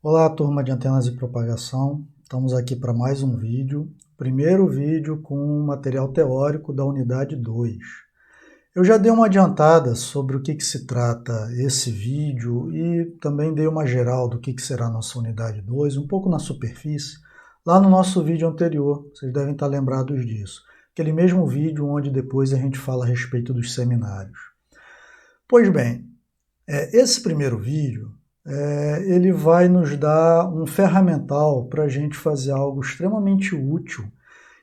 Olá, turma de antenas e propagação. Estamos aqui para mais um vídeo. Primeiro vídeo com material teórico da unidade 2. Eu já dei uma adiantada sobre o que se trata esse vídeo e também dei uma geral do que será a nossa unidade 2, um pouco na superfície, lá no nosso vídeo anterior. Vocês devem estar lembrados disso. Aquele mesmo vídeo onde depois a gente fala a respeito dos seminários. Pois bem, esse primeiro vídeo ele vai nos dar um ferramental para a gente fazer algo extremamente útil,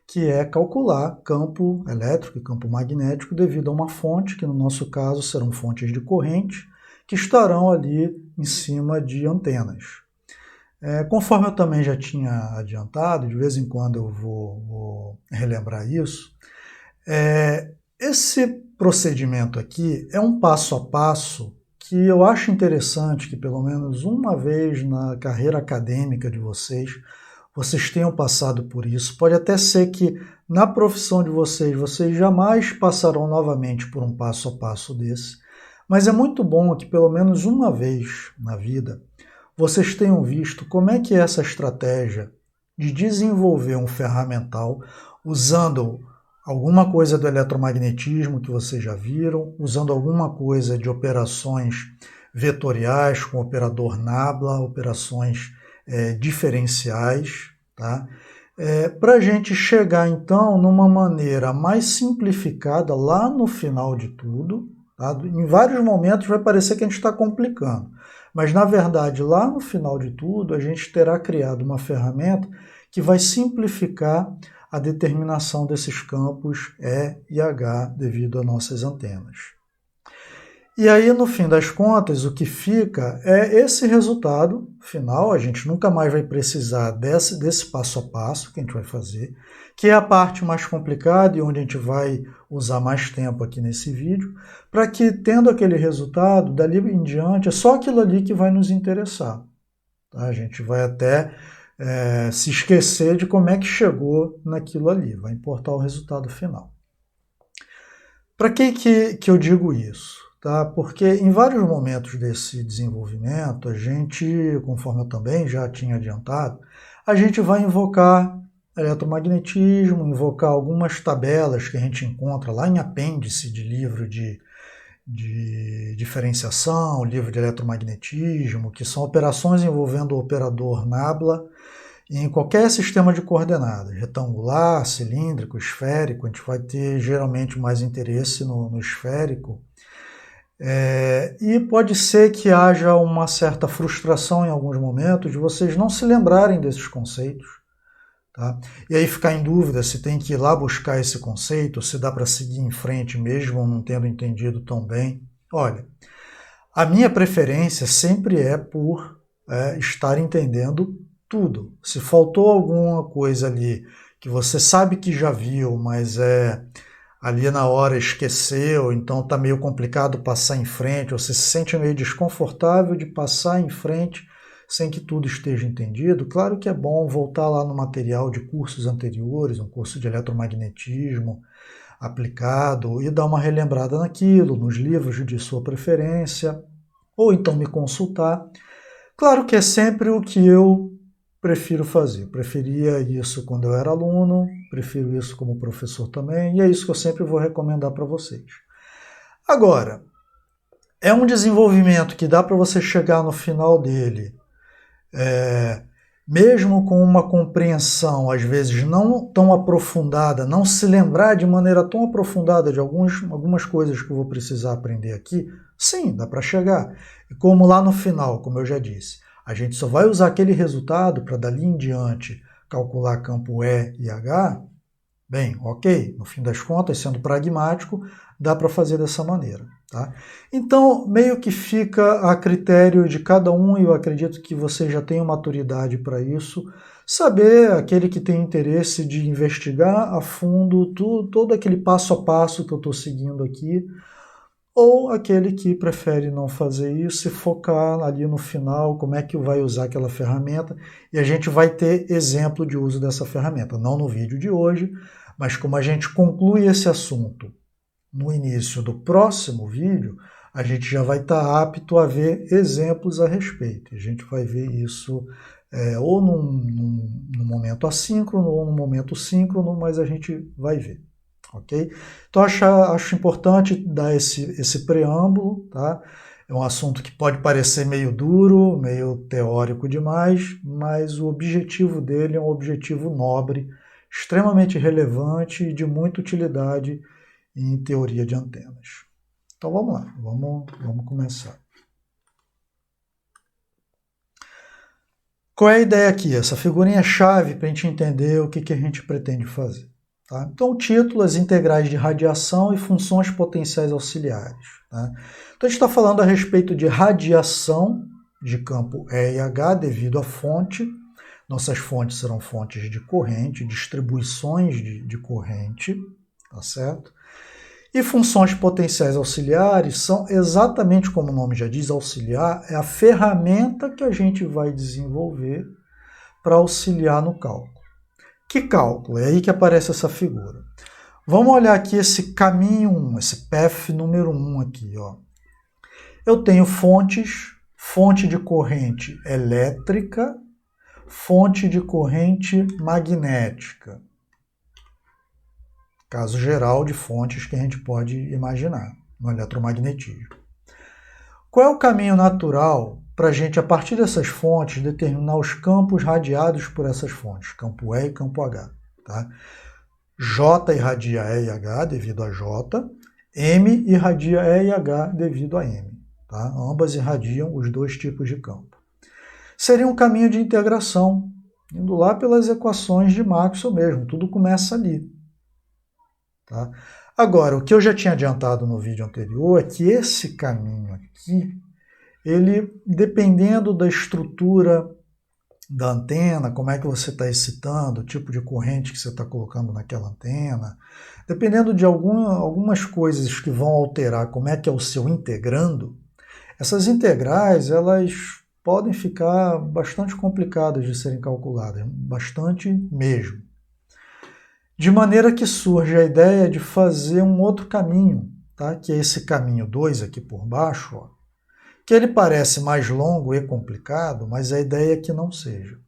que é calcular campo elétrico e campo magnético devido a uma fonte, que no nosso caso serão fontes de corrente, que estarão ali em cima de antenas. Conforme eu também já tinha adiantado, de vez em quando eu vou relembrar isso, esse procedimento aqui é um passo a passo que eu acho interessante que pelo menos uma vez na carreira acadêmica de vocês tenham passado por isso. Pode até ser que na profissão de vocês jamais passarão novamente por um passo a passo desse, mas é muito bom que pelo menos uma vez na vida vocês tenham visto como é que é essa estratégia de desenvolver um ferramental usando alguma coisa do eletromagnetismo que vocês já viram, usando alguma coisa de operações vetoriais com operador nabla, operações diferenciais, tá? Para a gente chegar então numa maneira mais simplificada lá no final de tudo, tá? Em vários momentos vai parecer que a gente está complicando, mas na verdade lá no final de tudo a gente terá criado uma ferramenta que vai simplificar a determinação desses campos E e H devido às nossas antenas. E aí, no fim das contas, o que fica é esse resultado final. A gente nunca mais vai precisar desse passo a passo que a gente vai fazer, que é a parte mais complicada e onde a gente vai usar mais tempo aqui nesse vídeo, para que, tendo aquele resultado, dali em diante, é só aquilo ali que vai nos interessar. Tá? A gente vai até se esquecer de como é que chegou naquilo ali, vai importar o resultado final. Para que eu digo isso? Tá? Porque em vários momentos desse desenvolvimento, a gente, conforme eu também já tinha adiantado, a gente vai invocar eletromagnetismo, invocar algumas tabelas que a gente encontra lá em apêndice de livro de diferenciação, livro de eletromagnetismo, que são operações envolvendo o operador nabla em qualquer sistema de coordenadas, retangular, cilíndrico, esférico. A gente vai ter geralmente mais interesse no esférico. E pode ser que haja uma certa frustração em alguns momentos de vocês não se lembrarem desses conceitos. Tá? E aí ficar em dúvida se tem que ir lá buscar esse conceito, se dá para seguir em frente mesmo não tendo entendido tão bem. Olha, a minha preferência sempre é por estar entendendo tudo. Se faltou alguma coisa ali que você sabe que já viu, mas ali na hora esqueceu, então está meio complicado passar em frente, ou você se sente meio desconfortável de passar em frente sem que tudo esteja entendido, claro que é bom voltar lá no material de cursos anteriores, um curso de eletromagnetismo aplicado, e dar uma relembrada naquilo, nos livros de sua preferência, ou então me consultar. Claro que é sempre o que eu prefiro fazer. Preferia isso quando eu era aluno, prefiro isso como professor também, e é isso que eu sempre vou recomendar para vocês. Agora, é um desenvolvimento que dá para você chegar no final dele, mesmo com uma compreensão, às vezes, não tão aprofundada, não se lembrar de maneira tão aprofundada de algumas coisas que eu vou precisar aprender aqui, sim, dá para chegar. E como lá no final, como eu já disse, a gente só vai usar aquele resultado para dali em diante calcular campo E e H, bem, ok, no fim das contas, sendo pragmático, dá para fazer dessa maneira. Tá? Então, meio que fica a critério de cada um, e eu acredito que você já tem maturidade para isso, saber, aquele que tem interesse de investigar a fundo todo aquele passo a passo que eu estou seguindo aqui, ou aquele que prefere não fazer isso e focar ali no final como é que vai usar aquela ferramenta, e a gente vai ter exemplo de uso dessa ferramenta, não no vídeo de hoje, mas como a gente conclui esse assunto no início do próximo vídeo, a gente já vai estar apto a ver exemplos a respeito. A gente vai ver isso ou num momento assíncrono ou num momento síncrono, mas a gente vai ver. Ok? Então acho importante dar esse preâmbulo, tá? É um assunto que pode parecer meio duro, meio teórico demais, mas o objetivo dele é um objetivo nobre, extremamente relevante e de muita utilidade em teoria de antenas. Então vamos lá, vamos começar. Qual é a ideia aqui? Essa figurinha é chave para a gente entender o que a gente pretende fazer. Tá? Então, o título, as integrais de radiação e funções potenciais auxiliares. Tá? Então, a gente está falando a respeito de radiação de campo E e H devido à fonte. Nossas fontes serão fontes de corrente, distribuições de corrente, tá certo? E funções potenciais auxiliares são exatamente como o nome já diz, auxiliar, é a ferramenta que a gente vai desenvolver para auxiliar no cálculo. Que cálculo? É aí que aparece essa figura. Vamos olhar aqui esse caminho 1, esse path número 1 aqui. Ó. Eu tenho fontes, fonte de corrente elétrica, fonte de corrente magnética. Caso geral de fontes que a gente pode imaginar no eletromagnetismo. Qual é o caminho natural para a gente, a partir dessas fontes, determinar os campos radiados por essas fontes, campo E e campo H? Tá? J irradia E e H devido a J, M irradia E e H devido a M. Tá? Ambas irradiam os dois tipos de campo. Seria um caminho de integração, indo lá pelas equações de Maxwell mesmo, tudo começa ali. Tá? Agora, o que eu já tinha adiantado no vídeo anterior é que esse caminho aqui, ele, dependendo da estrutura da antena, como é que você está excitando, o tipo de corrente que você está colocando naquela antena, dependendo de algumas coisas que vão alterar como é que é o seu integrando, essas integrais, elas podem ficar bastante complicadas de serem calculadas, bastante mesmo. De maneira que surge a ideia de fazer um outro caminho, tá? Que é esse caminho 2 aqui por baixo, ó, que ele parece mais longo e complicado, mas a ideia é que não seja.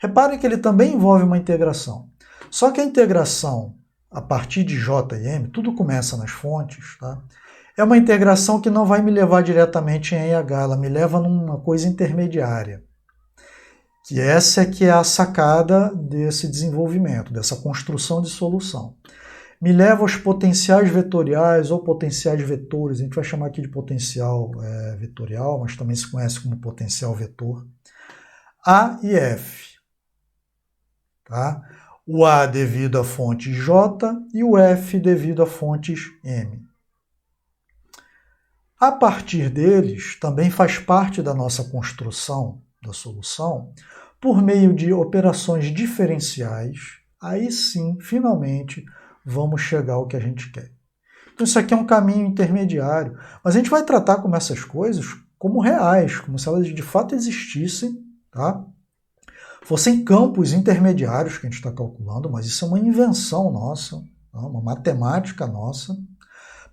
Reparem que ele também envolve uma integração. Só que a integração a partir de J e M, tudo começa nas fontes, tá? É uma integração que não vai me levar diretamente em H, ela me leva numa coisa intermediária. Que essa é que é a sacada desse desenvolvimento, dessa construção de solução. Me leva aos potenciais vetoriais ou potenciais vetores, a gente vai chamar aqui de potencial vetorial, mas também se conhece como potencial vetor, A e F. Tá? O A devido à fonte J e o F devido a fontes M. A partir deles, também faz parte da nossa construção da solução, por meio de operações diferenciais, aí sim, finalmente, vamos chegar ao que a gente quer. Então isso aqui é um caminho intermediário, mas a gente vai tratar como essas coisas como reais, como se elas de fato existissem, tá? Fossem campos intermediários que a gente está calculando, mas isso é uma invenção nossa, tá? Uma matemática nossa,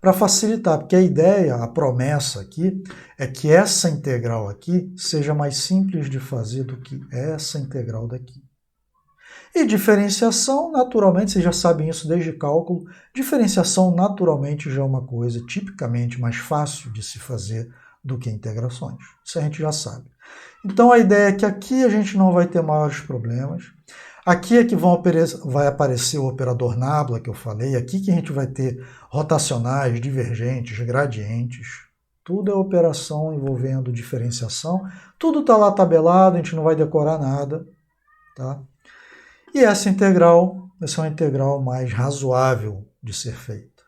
para facilitar, porque a ideia, a promessa aqui, é que essa integral aqui seja mais simples de fazer do que essa integral daqui. E diferenciação, naturalmente, vocês já sabem isso desde cálculo, diferenciação naturalmente já é uma coisa tipicamente mais fácil de se fazer do que integrações. Isso a gente já sabe. Então a ideia é que aqui a gente não vai ter maiores problemas. Aqui é que vai aparecer o operador nabla que eu falei, aqui que a gente vai ter rotacionais, divergentes, gradientes. Tudo é operação envolvendo diferenciação. Tudo está lá tabelado, a gente não vai decorar nada. Tá? E essa integral vai ser uma integral mais razoável de ser feita.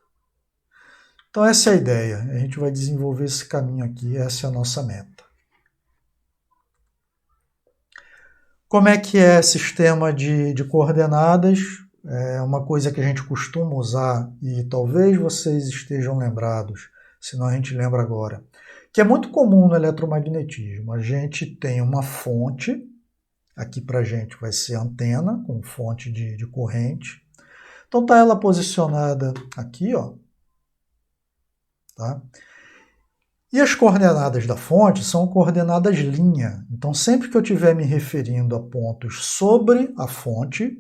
Então essa é a ideia. A gente vai desenvolver esse caminho aqui, essa é a nossa meta. Como é que é sistema de coordenadas? É uma coisa que a gente costuma usar e talvez vocês estejam lembrados, senão a gente lembra agora, que é muito comum no eletromagnetismo. A gente tem uma fonte, aqui para a gente vai ser antena, com fonte de corrente. Então está ela posicionada aqui, ó. Tá? E as coordenadas da fonte são coordenadas linha. Então, sempre que eu estiver me referindo a pontos sobre a fonte,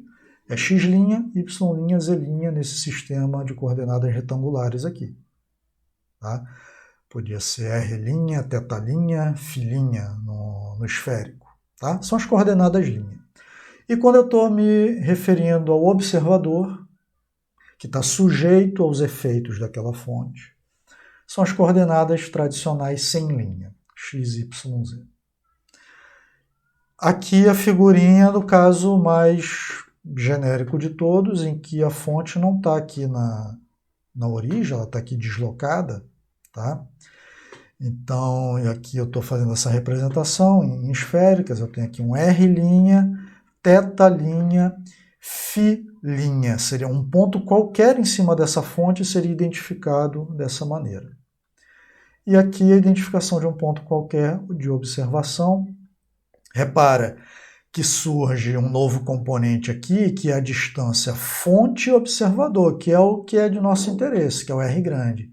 é x', y', z' nesse sistema de coordenadas retangulares aqui. Tá? Podia ser r', θ', φ' no esférico. Tá? São as coordenadas linha. E quando eu estou me referindo ao observador, que está sujeito aos efeitos daquela fonte, são as coordenadas tradicionais sem linha, x, y, z. Aqui a figurinha do caso mais genérico de todos, em que a fonte não está aqui na origem, ela está aqui deslocada. Tá? Então, aqui eu estou fazendo essa representação em esféricas, eu tenho aqui um R', θ', φ', seria um ponto qualquer em cima dessa fonte seria identificado dessa maneira. E aqui a identificação de um ponto qualquer de observação. Repara que surge um novo componente aqui, que é a distância fonte-observador, que é o que é de nosso interesse, que é o R grande.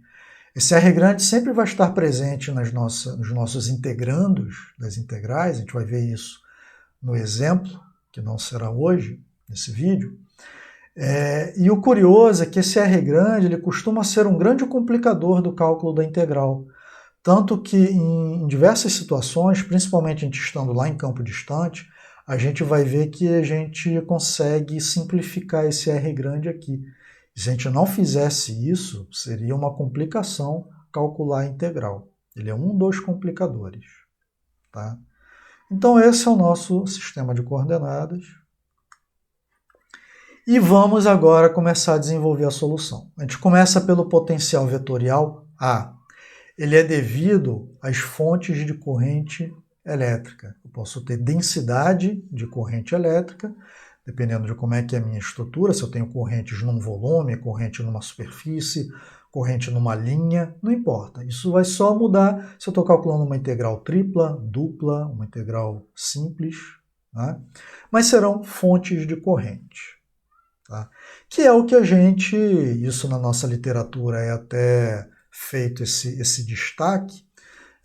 Esse R grande sempre vai estar presente nos nossos integrandos das integrais, a gente vai ver isso no exemplo, que não será hoje, nesse vídeo. E o curioso é que esse R grande ele costuma ser um grande complicador do cálculo da integral. Tanto que em diversas situações, principalmente a gente estando lá em campo distante, a gente vai ver que a gente consegue simplificar esse R grande aqui. Se a gente não fizesse isso, seria uma complicação calcular a integral. Ele é um dos complicadores. Tá? Então esse é o nosso sistema de coordenadas. E vamos agora começar a desenvolver a solução. A gente começa pelo potencial vetorial A. Ele é devido às fontes de corrente elétrica. Eu posso ter densidade de corrente elétrica, dependendo de como é que é a minha estrutura, se eu tenho correntes num volume, corrente numa superfície, corrente numa linha, não importa. Isso vai só mudar se eu estou calculando uma integral tripla, dupla, uma integral simples, tá? Mas serão fontes de corrente. Tá? Que é o que a gente, isso na nossa literatura é até feito esse destaque,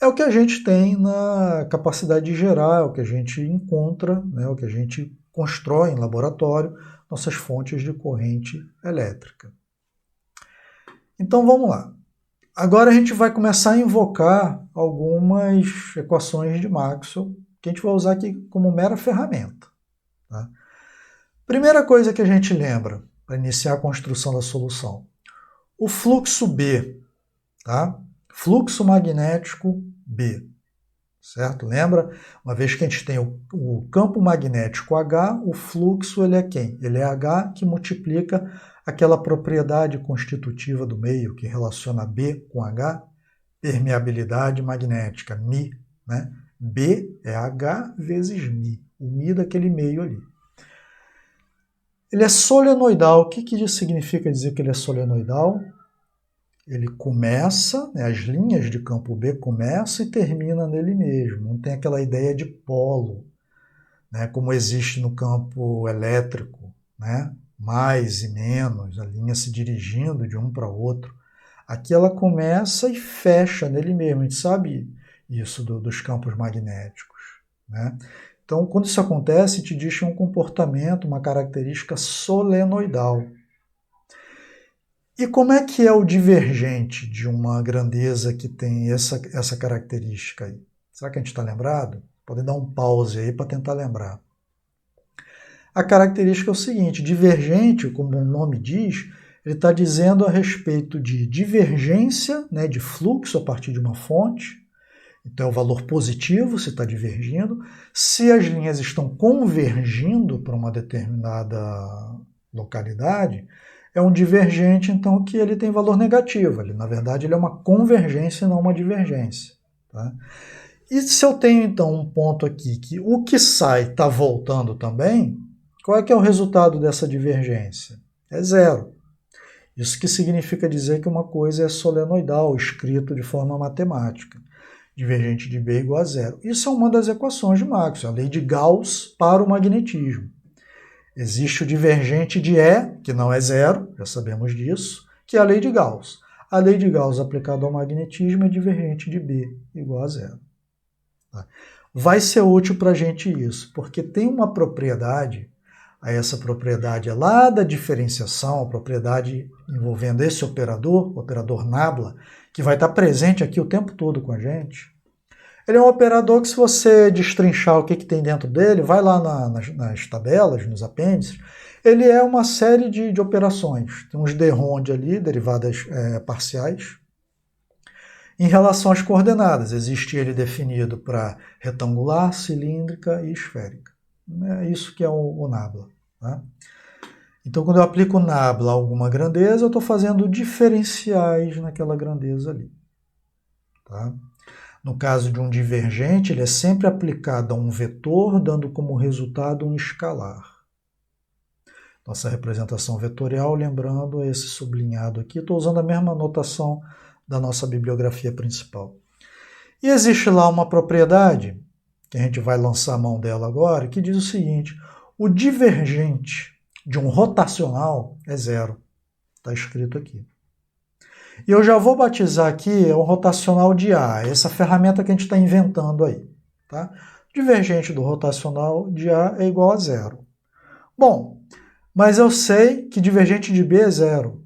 é o que a gente tem na capacidade de gerar, é o que a gente encontra, né, o que a gente constrói em laboratório, nossas fontes de corrente elétrica. Então vamos lá. Agora a gente vai começar a invocar algumas equações de Maxwell, que a gente vai usar aqui como mera ferramenta. Tá? Primeira coisa que a gente lembra, para iniciar a construção da solução, o fluxo B, tá? Fluxo magnético B, certo? Lembra? Uma vez que a gente tem o campo magnético H, o fluxo ele é quem? Ele é H que multiplica aquela propriedade constitutiva do meio que relaciona B com H, permeabilidade magnética, μ, né? B é H vezes μ, o μ daquele meio ali. Ele é solenoidal. O que isso significa dizer que ele é solenoidal? Ele começa, né, as linhas de campo B começam e terminam nele mesmo. Não tem aquela ideia de polo, né, como existe no campo elétrico, né, mais e menos, a linha se dirigindo de um para outro. Aqui ela começa e fecha nele mesmo. A gente sabe isso dos campos magnéticos, né? Então, quando isso acontece, te diz um comportamento, uma característica solenoidal. E como é que é o divergente de uma grandeza que tem essa característica aí? Será que a gente está lembrado? Podem dar um pause aí para tentar lembrar. A característica é o seguinte, divergente, como o nome diz, ele está dizendo a respeito de divergência, né, de fluxo a partir de uma fonte. Então é o valor positivo, se está divergindo. Se as linhas estão convergindo para uma determinada localidade, é um divergente, então, que ele tem valor negativo. Ele, na verdade, ele é uma convergência e não uma divergência. Tá? E se eu tenho, então, um ponto aqui que o que sai está voltando também, qual é que é o resultado dessa divergência? É zero. Isso que significa dizer que uma coisa é solenoidal, escrito de forma matemática. Divergente de B igual a zero. Isso é uma das equações de Maxwell, a lei de Gauss para o magnetismo. Existe o divergente de E, que não é zero, já sabemos disso, que é a lei de Gauss. a lei de Gauss aplicada ao magnetismo é divergente de B igual a zero. Tá? Vai ser útil para a gente isso, porque tem uma propriedade, essa propriedade é lá da diferenciação, a propriedade envolvendo esse operador, o operador nabla, que vai estar presente aqui o tempo todo com a gente. Ele é um operador que, se você destrinchar o que tem dentro dele, vai lá nas tabelas, nos apêndices, ele é uma série de operações. Tem uns derronde ali, derivadas parciais. Em relação às coordenadas, existe ele definido para retangular, cilíndrica e esférica. É isso que é o nabla. Tá? Então, quando eu aplico nabla a alguma grandeza, eu estou fazendo diferenciais naquela grandeza ali. Tá? No caso de um divergente, ele é sempre aplicado a um vetor, dando como resultado um escalar. Nossa representação vetorial, lembrando esse sublinhado aqui, estou usando a mesma notação da nossa bibliografia principal. E existe lá uma propriedade, que a gente vai lançar a mão dela agora, que diz o seguinte: o divergente de um rotacional é zero. Está escrito aqui. E eu já vou batizar aqui o rotacional de A, essa ferramenta que a gente está inventando aí. Tá? Divergente do rotacional de A é igual a zero. Bom, mas eu sei que divergente de B é zero.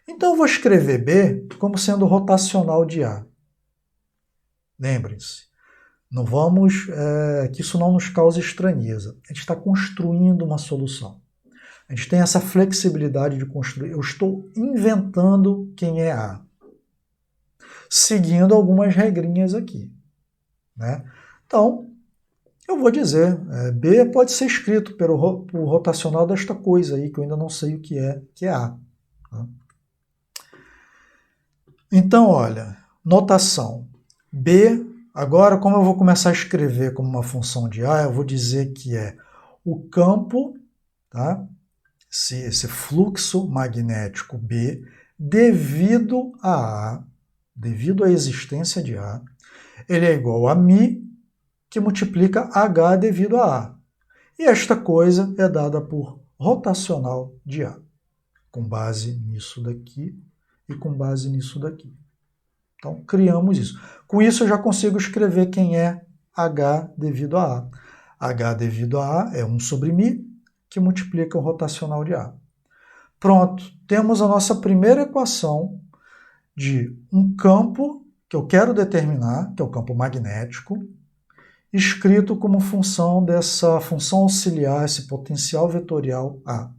Então eu vou escrever B como sendo rotacional de A. Lembrem-se, não vamos, que isso não nos cause estranheza. A gente está construindo uma solução. A gente tem essa flexibilidade de construir. Eu estou inventando quem é A, seguindo algumas regrinhas aqui. Né? Então, eu vou dizer, B pode ser escrito pelo rotacional desta coisa aí, que eu ainda não sei o que é A. Tá? Então, olha, notação. B, agora como eu vou começar a escrever como uma função de A, eu vou dizer que é o campo, tá? Esse fluxo magnético B, devido a A, devido à existência de A, ele é igual a μ, que multiplica H devido a A. E esta coisa é dada por rotacional de A, com base nisso daqui e com base nisso daqui. Então, criamos isso. Com isso, eu já consigo escrever quem é H devido a A. H devido a A é 1 sobre μ, que multiplica o rotacional de A. Pronto, temos a nossa primeira equação de um campo que eu quero determinar, que é o campo magnético, escrito como função dessa função auxiliar, esse potencial vetorial A.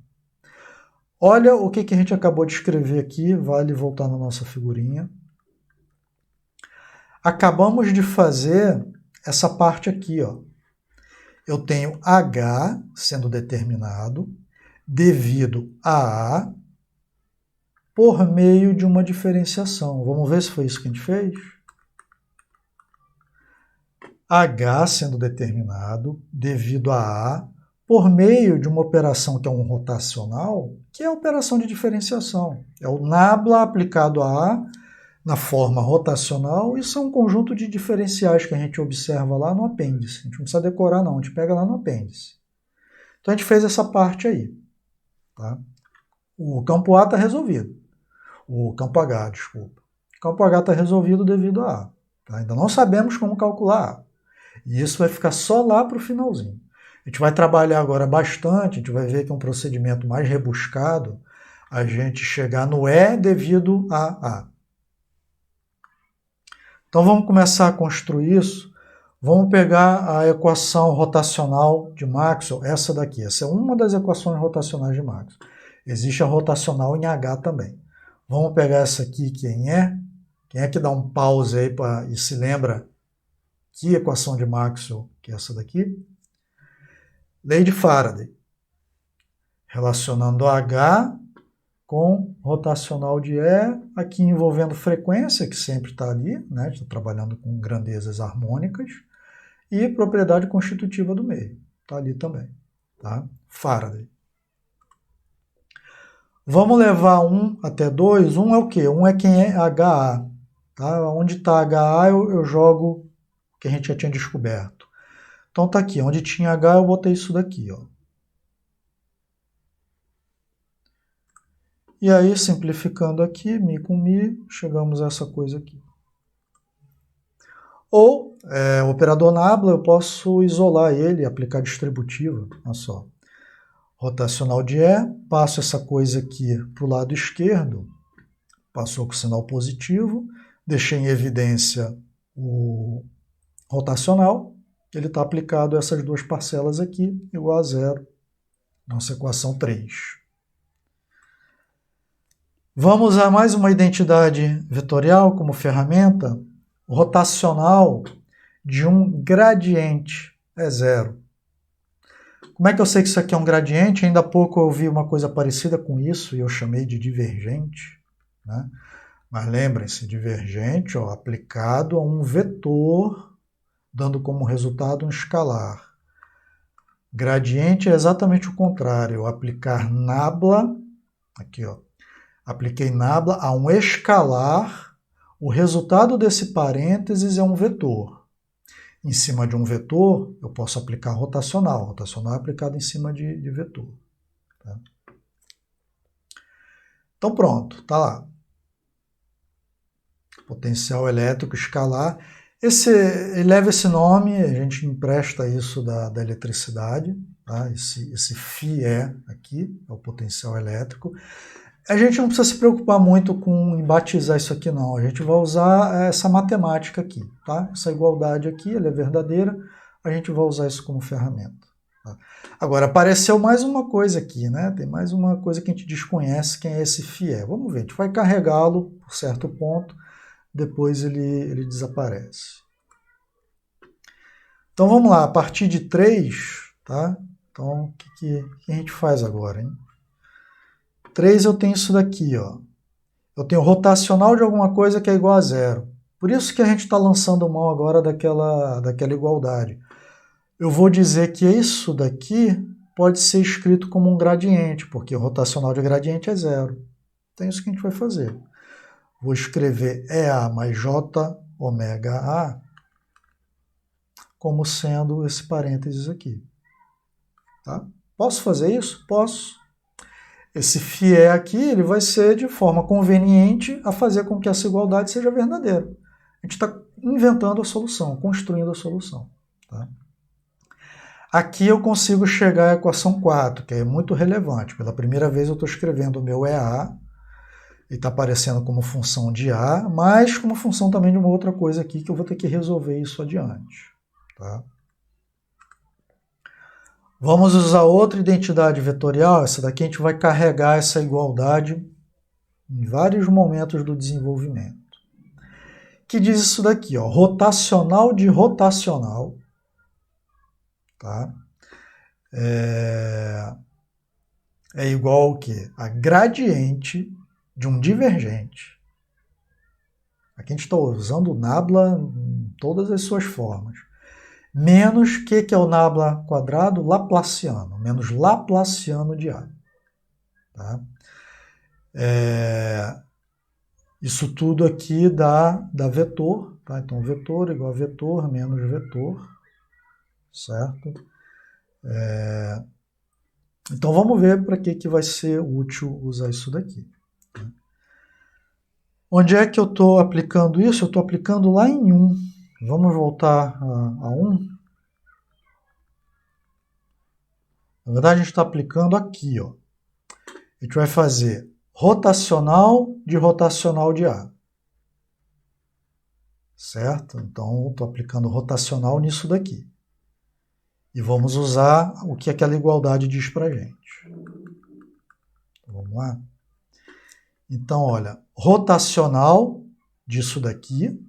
Olha o que a gente acabou de escrever aqui, vale voltar na nossa figurinha. Acabamos de fazer essa parte aqui, ó. Eu tenho H sendo determinado devido a A por meio de uma diferenciação. Vamos ver se foi isso que a gente fez? H sendo determinado devido a A por meio de uma operação que é um rotacional, que é a operação de diferenciação. É o nabla aplicado a A na forma rotacional. Isso é um conjunto de diferenciais que a gente observa lá no apêndice. A gente não precisa decorar não, a gente pega lá no apêndice. Então a gente fez essa parte aí. Tá? O campo A está resolvido. O campo H, desculpa. O campo H está resolvido devido a A. Tá? Ainda não sabemos como calcular A. E isso vai ficar só lá para o finalzinho. A gente vai trabalhar agora bastante, a gente vai ver que é um procedimento mais rebuscado, a gente chegar no E devido a A. Então vamos começar a construir isso. Vamos pegar a equação rotacional de Maxwell, essa daqui. Essa é uma das equações rotacionais de Maxwell. Existe a rotacional em H também. Vamos pegar essa aqui que é em E. Quem é que dá um pause aí e se lembra que equação de Maxwell que é essa daqui? Lei de Faraday. Relacionando H com rotacional de E, aqui envolvendo frequência, que sempre está ali, né? Está trabalhando com grandezas harmônicas, e propriedade constitutiva do meio. Está ali também. Tá? Faraday. Vamos levar 1 até 2. 1 é o quê? 1 é quem é HA. Tá? Onde está HA, eu jogo o que a gente já tinha descoberto. Então está aqui. Onde tinha H, eu botei isso daqui. Ó. E aí, simplificando aqui, mi com mi, chegamos a essa coisa aqui. Ou, o operador nabla, eu posso isolar ele, aplicar distributiva, olha só. Rotacional de E, passo essa coisa aqui para o lado esquerdo, passou com o sinal positivo, deixei em evidência o rotacional, ele está aplicado a essas duas parcelas aqui, igual a zero, nossa equação 3. Vamos usar mais uma identidade vetorial como ferramenta. O rotacional de um gradiente é zero. Como é que eu sei que isso aqui é um gradiente? Ainda há pouco eu vi uma coisa parecida com isso e eu chamei de divergente, né? Mas lembrem-se, divergente, ó, aplicado a um vetor, dando como resultado um escalar. Gradiente é exatamente o contrário, eu aplicar nabla, aqui ó, apliquei nabla a um escalar, o resultado desse parênteses é um vetor. Em cima de um vetor, eu posso aplicar rotacional. Rotacional é aplicado em cima de vetor. Tá? Então pronto, tá lá. Potencial elétrico escalar. Ele leva esse nome, a gente empresta isso da eletricidade. Tá? Esse φe aqui é o potencial elétrico. A gente não precisa se preocupar muito com batizar isso aqui, não. A gente vai usar essa matemática aqui, tá? Essa igualdade aqui, ela é verdadeira, a gente vai usar isso como ferramenta. Tá? Agora, apareceu mais uma coisa aqui, né? Tem mais uma coisa que a gente desconhece, quem é esse φe. Vamos ver, a gente vai carregá-lo por certo ponto, depois ele desaparece. Então, vamos lá, a partir de 3, tá? Então, o que a gente faz agora, hein? 3 eu tenho isso daqui, ó. Eu tenho rotacional de alguma coisa que é igual a zero. Por isso que a gente está lançando mão agora daquela igualdade. Eu vou dizer que isso daqui pode ser escrito como um gradiente, porque o rotacional de gradiente é zero. Então é isso que a gente vai fazer. Vou escrever EA mais J ômega A como sendo esse parênteses aqui. Tá? Posso fazer isso? Posso. Esse φe aqui ele vai ser de forma conveniente a fazer com que essa igualdade seja verdadeira. A gente está inventando a solução, construindo a solução. Tá? Aqui eu consigo chegar à equação 4, que é muito relevante. Pela primeira vez eu estou escrevendo o meu EA, e está aparecendo como função de A, mas como função também de uma outra coisa aqui, que eu vou ter que resolver isso adiante. Tá? Vamos usar outra identidade vetorial, essa daqui a gente vai carregar essa igualdade em vários momentos do desenvolvimento. Que diz isso daqui, ó, rotacional de rotacional, tá? É igual ao quê? A gradiente de um divergente. Aqui a gente está usando o nabla em todas as suas formas. Menos o que é o nabla quadrado? Laplaciano. Menos Laplaciano de A. Tá? Isso tudo aqui dá vetor. Tá? Então, vetor igual a vetor menos vetor. Certo? Então, vamos ver para que vai ser útil usar isso daqui. Tá? Onde é que eu estou aplicando isso? Eu estou aplicando lá em 1. Vamos voltar a 1. Na verdade, a gente está aplicando aqui. Ó. A gente vai fazer rotacional de A. Certo? Então, estou aplicando rotacional nisso daqui. E vamos usar o que aquela igualdade diz para a gente. Vamos lá? Então, olha, rotacional disso daqui,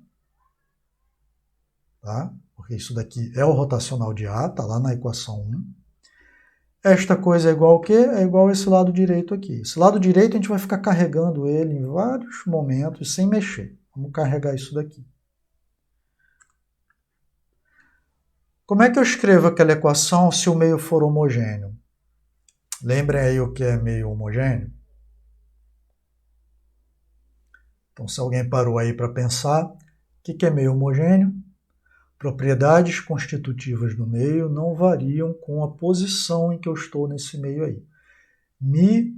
tá? Porque isso daqui é o rotacional de A, está lá na equação 1. Esta coisa é igual ao quê? É igual a esse lado direito aqui. Esse lado direito a gente vai ficar carregando ele em vários momentos sem mexer. Vamos carregar isso daqui. Como é que eu escrevo aquela equação se o meio for homogêneo? Lembrem aí o que é meio homogêneo? Então, se alguém parou aí para pensar, o que é meio homogêneo? Propriedades constitutivas do meio não variam com a posição em que eu estou nesse meio aí. Mi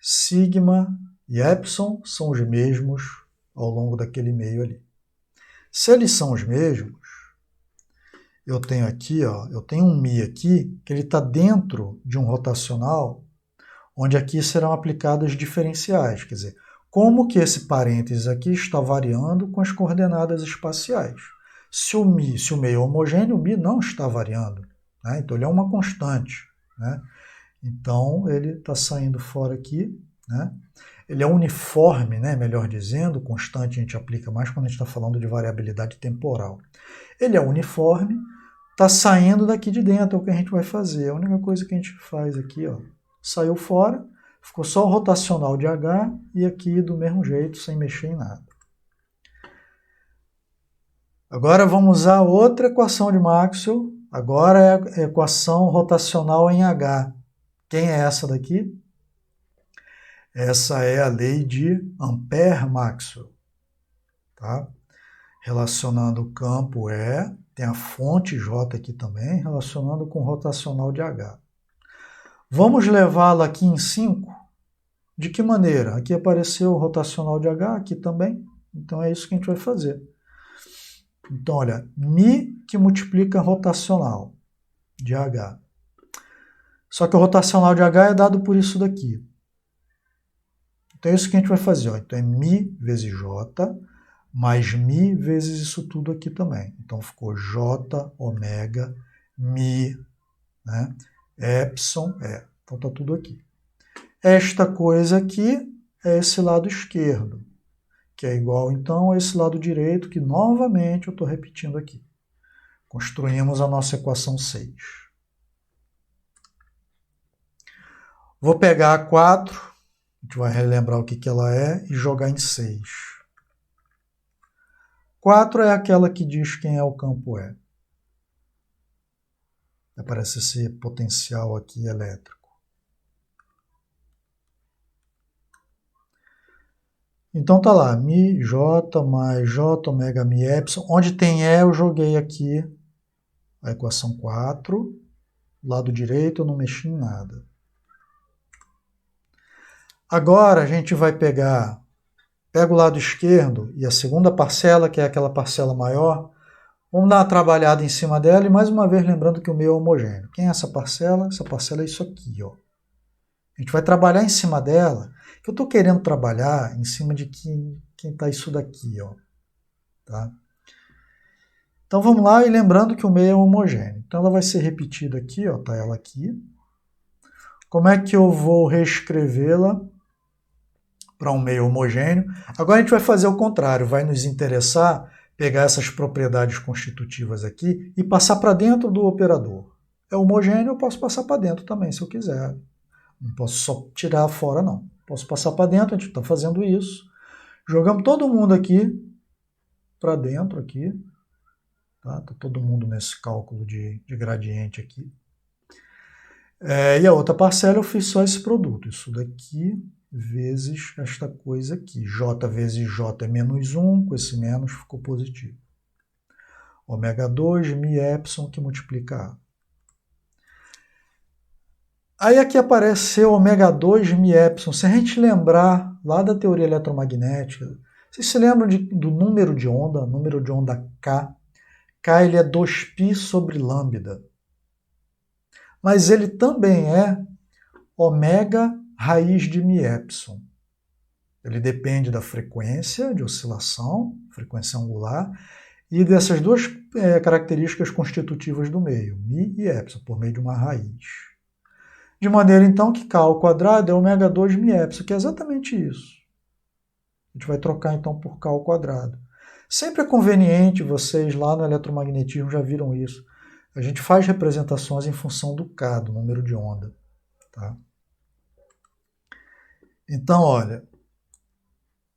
sigma e epsilon são os mesmos ao longo daquele meio ali. Se eles são os mesmos, eu tenho aqui, eu tenho um μ aqui, que ele está dentro de um rotacional, onde aqui serão aplicadas diferenciais, quer dizer, como que esse parênteses aqui está variando com as coordenadas espaciais. Se o meio é homogêneo, o μ não está variando, né? Então ele é uma constante, né? Então ele está saindo fora aqui, né? Ele é uniforme, né? Melhor dizendo, constante a gente aplica mais quando a gente está falando de variabilidade temporal. Ele é uniforme, está saindo daqui de dentro, é o que a gente vai fazer. A única coisa que a gente faz aqui, saiu fora, ficou só o rotacional de H e aqui do mesmo jeito, sem mexer em nada. Agora vamos usar outra equação de Maxwell, agora é a equação rotacional em H. Quem é essa daqui? Essa é a lei de Ampère-Maxwell. Tá? Relacionando o campo E, tem a fonte J aqui também, relacionando com o rotacional de H. Vamos levá-la aqui em 5? De que maneira? Aqui apareceu o rotacional de H, aqui também. Então é isso que a gente vai fazer. Então, olha, μ que multiplica rotacional de H. Só que o rotacional de H é dado por isso daqui. Então é isso que a gente vai fazer. Então é μ vezes J, mais μ vezes isso tudo aqui também. Então ficou J, ômega, μ, né? Epsilon, então está tudo aqui. Esta coisa aqui é esse lado esquerdo, que é igual, então, a esse lado direito, que, novamente, eu estou repetindo aqui. Construímos a nossa equação 6. Vou pegar a 4, a gente vai relembrar o que ela é, e jogar em 6. 4 é aquela que diz quem é o campo E. Aparece esse potencial aqui elétrico. Então tá lá, μ, J mais J, ômega, μ, epsilon. Onde tem E, eu joguei aqui a equação 4. Lado direito eu não mexi em nada. Agora a gente vai pega o lado esquerdo e a segunda parcela, que é aquela parcela maior, vamos dar uma trabalhada em cima dela e mais uma vez lembrando que o meio é homogêneo. Quem é essa parcela? Essa parcela é isso aqui, ó. A gente vai trabalhar em cima dela, que eu estou querendo trabalhar em cima de quem está isso daqui, ó. Tá? Então vamos lá, e lembrando que o meio é homogêneo. Então ela vai ser repetida aqui, ó, tá ela aqui. Como é que eu vou reescrevê-la para um meio homogêneo? Agora a gente vai fazer o contrário, vai nos interessar pegar essas propriedades constitutivas aqui e passar para dentro do operador. É homogêneo, eu posso passar para dentro também, se eu quiser. Não posso só tirar fora, não. Posso passar para dentro, a gente está fazendo isso. Jogamos todo mundo aqui para dentro, aqui. Tá todo mundo nesse cálculo de gradiente aqui. E a outra parcela eu fiz só esse produto. Isso daqui vezes esta coisa aqui. J vezes J é menos 1, com esse menos ficou positivo. Ômega 2, μ epsilon, que multiplica A. Aí aqui apareceu ômega 2 μ epsilon. Se a gente lembrar lá da teoria eletromagnética, vocês se lembram do número de onda K? K ele é 2π sobre lambda. Mas ele também é ômega raiz de μ epsilon. Ele depende da frequência de oscilação, frequência angular, e dessas duas características constitutivas do meio, μ e epsilon, por meio de uma raiz. De maneira, então, que K ao quadrado é ômega 2 μ epsilon, que é exatamente isso. A gente vai trocar, então, por K ao quadrado. Sempre é conveniente, vocês lá no eletromagnetismo já viram isso. A gente faz representações em função do K, do número de onda. Tá? Então, olha,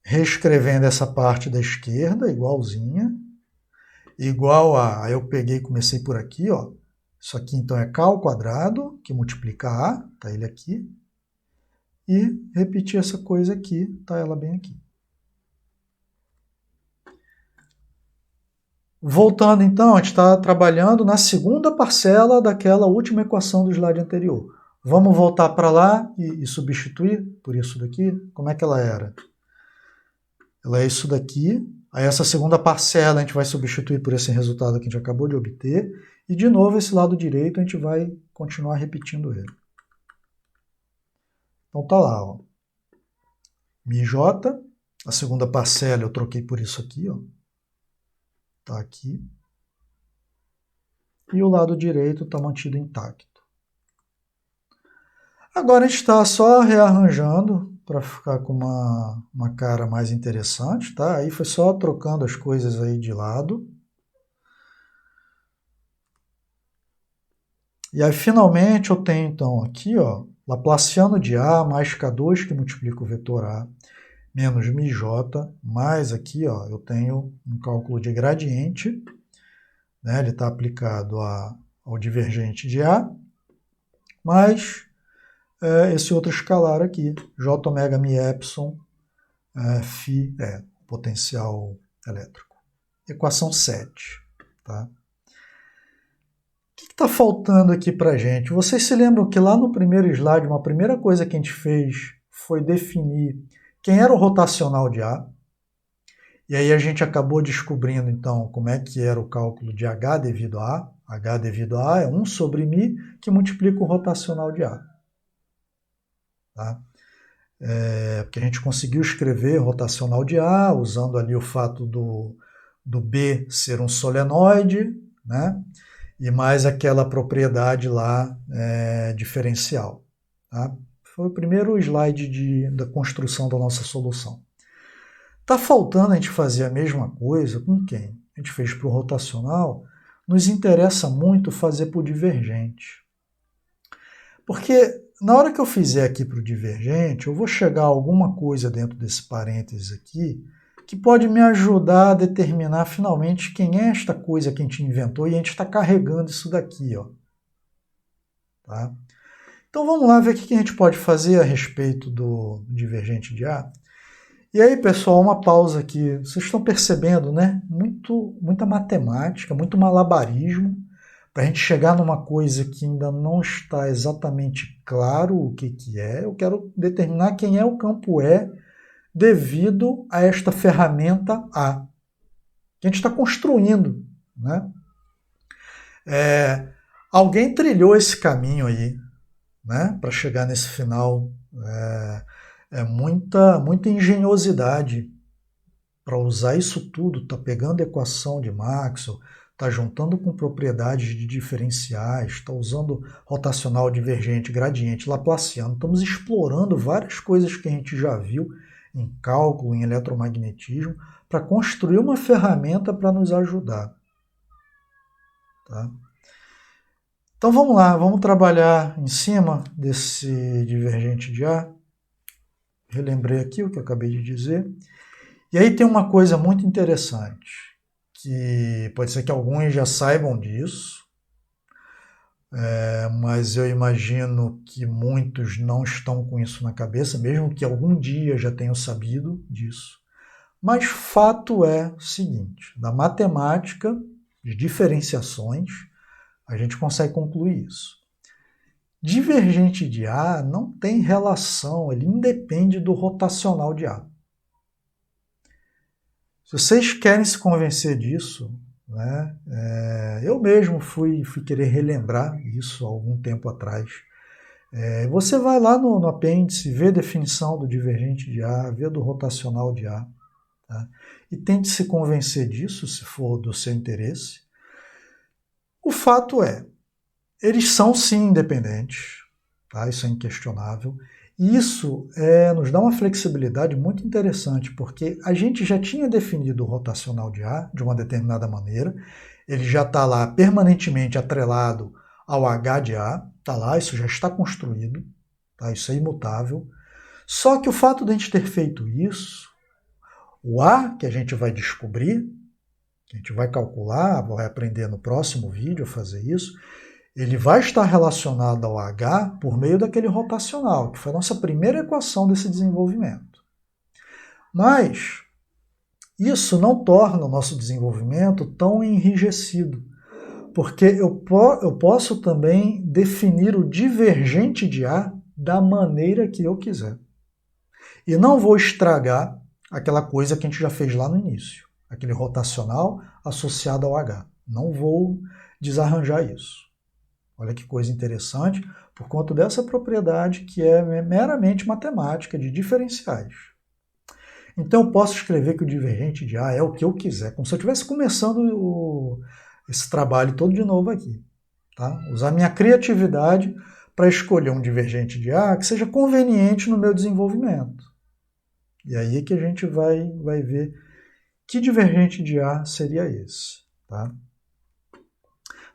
reescrevendo essa parte da esquerda, igualzinha, igual a, eu peguei e comecei por aqui, ó. Isso aqui, então, é K ao quadrado, que multiplica A, tá ele aqui. E repetir essa coisa aqui, tá ela bem aqui. Voltando, então, a gente está trabalhando na segunda parcela daquela última equação do slide anterior. Vamos voltar para lá e substituir por isso daqui? Como é que ela era? Ela é isso daqui. Aí essa segunda parcela a gente vai substituir por esse resultado que a gente acabou de obter. E de novo esse lado direito a gente vai continuar repetindo ele. Então tá lá, ó. MJ, a segunda parcela eu troquei por isso aqui, ó. Tá aqui. E o lado direito está mantido intacto. Agora a gente está só rearranjando para ficar com uma cara mais interessante, tá? Aí foi só trocando as coisas aí de lado. E aí finalmente eu tenho então aqui, ó, Laplaciano de A mais K2 que multiplica o vetor A menos μj, mais aqui, ó, eu tenho um cálculo de gradiente, né? Ele está aplicado ao divergente de A, mais esse outro escalar aqui, J ômega mi epsilon φ potencial elétrico. Equação 7. Tá? O que está faltando aqui para a gente? Vocês se lembram que lá no primeiro slide, uma primeira coisa que a gente fez foi definir quem era o rotacional de A. E aí a gente acabou descobrindo, então, como é que era o cálculo de H devido a A. H devido a A é 1 sobre μ, que multiplica o rotacional de A. Tá? Porque a gente conseguiu escrever rotacional de A, usando ali o fato do B ser um solenoide, né? E mais aquela propriedade lá diferencial. Tá? Foi o primeiro slide da construção da nossa solução. Está faltando a gente fazer a mesma coisa com quem? A gente fez para o rotacional, nos interessa muito fazer para o divergente. Porque na hora que eu fizer aqui para o divergente, eu vou chegar a alguma coisa dentro desse parênteses aqui que pode me ajudar a determinar finalmente quem é esta coisa que a gente inventou e a gente está carregando isso daqui, ó. Tá? Então vamos lá ver o que a gente pode fazer a respeito do divergente de A. E aí, pessoal, uma pausa aqui. Vocês estão percebendo, né? Muita matemática, muito malabarismo, para a gente chegar numa coisa que ainda não está exatamente claro o que é. Eu quero determinar quem é o campo E devido a esta ferramenta A, que a gente está construindo. Né? Alguém trilhou esse caminho aí, né, para chegar nesse final. Muita engenhosidade para usar isso tudo, tá pegando a equação de Maxwell, tá juntando com propriedades de diferenciais, está usando rotacional divergente, gradiente, laplaciano, estamos explorando várias coisas que a gente já viu em cálculo, em eletromagnetismo, para construir uma ferramenta para nos ajudar. Tá? Então vamos lá, vamos trabalhar em cima desse divergente de A. Relembrei aqui o que eu acabei de dizer. E aí tem uma coisa muito interessante, que pode ser que alguns já saibam disso, mas eu imagino que muitos não estão com isso na cabeça, mesmo que algum dia já tenham sabido disso. Mas fato é o seguinte, da matemática de diferenciações, a gente consegue concluir isso. Divergente de A não tem relação, ele independe do rotacional de A. Se vocês querem se convencer disso, né, eu mesmo fui querer relembrar isso há algum tempo atrás. Você vai lá no apêndice, vê a definição do divergente de A, vê do rotacional de A, tá? E tente se convencer disso, se for do seu interesse. O fato é, eles são sim independentes, tá? Isso é inquestionável. E isso nos dá uma flexibilidade muito interessante, porque a gente já tinha definido o rotacional de A de uma determinada maneira, ele já está lá permanentemente atrelado ao H de A, está lá, isso já está construído, tá? Isso é imutável. Só que o fato de a gente ter feito isso, o A que a gente vai descobrir, que a gente vai calcular, vai aprender no próximo vídeo a fazer isso, ele vai estar relacionado ao H por meio daquele rotacional, que foi a nossa primeira equação desse desenvolvimento. Mas isso não torna o nosso desenvolvimento tão enrijecido, porque eu posso também definir o divergente de A da maneira que eu quiser. E não vou estragar aquela coisa que a gente já fez lá no início, aquele rotacional associado ao H. Não vou desarranjar isso. Olha que coisa interessante, por conta dessa propriedade que é meramente matemática, de diferenciais. Então eu posso escrever que o divergente de A é o que eu quiser, como se eu estivesse começando esse trabalho todo de novo aqui. Tá? Usar minha criatividade para escolher um divergente de A que seja conveniente no meu desenvolvimento. E aí é que a gente vai ver que divergente de A seria esse. Tá?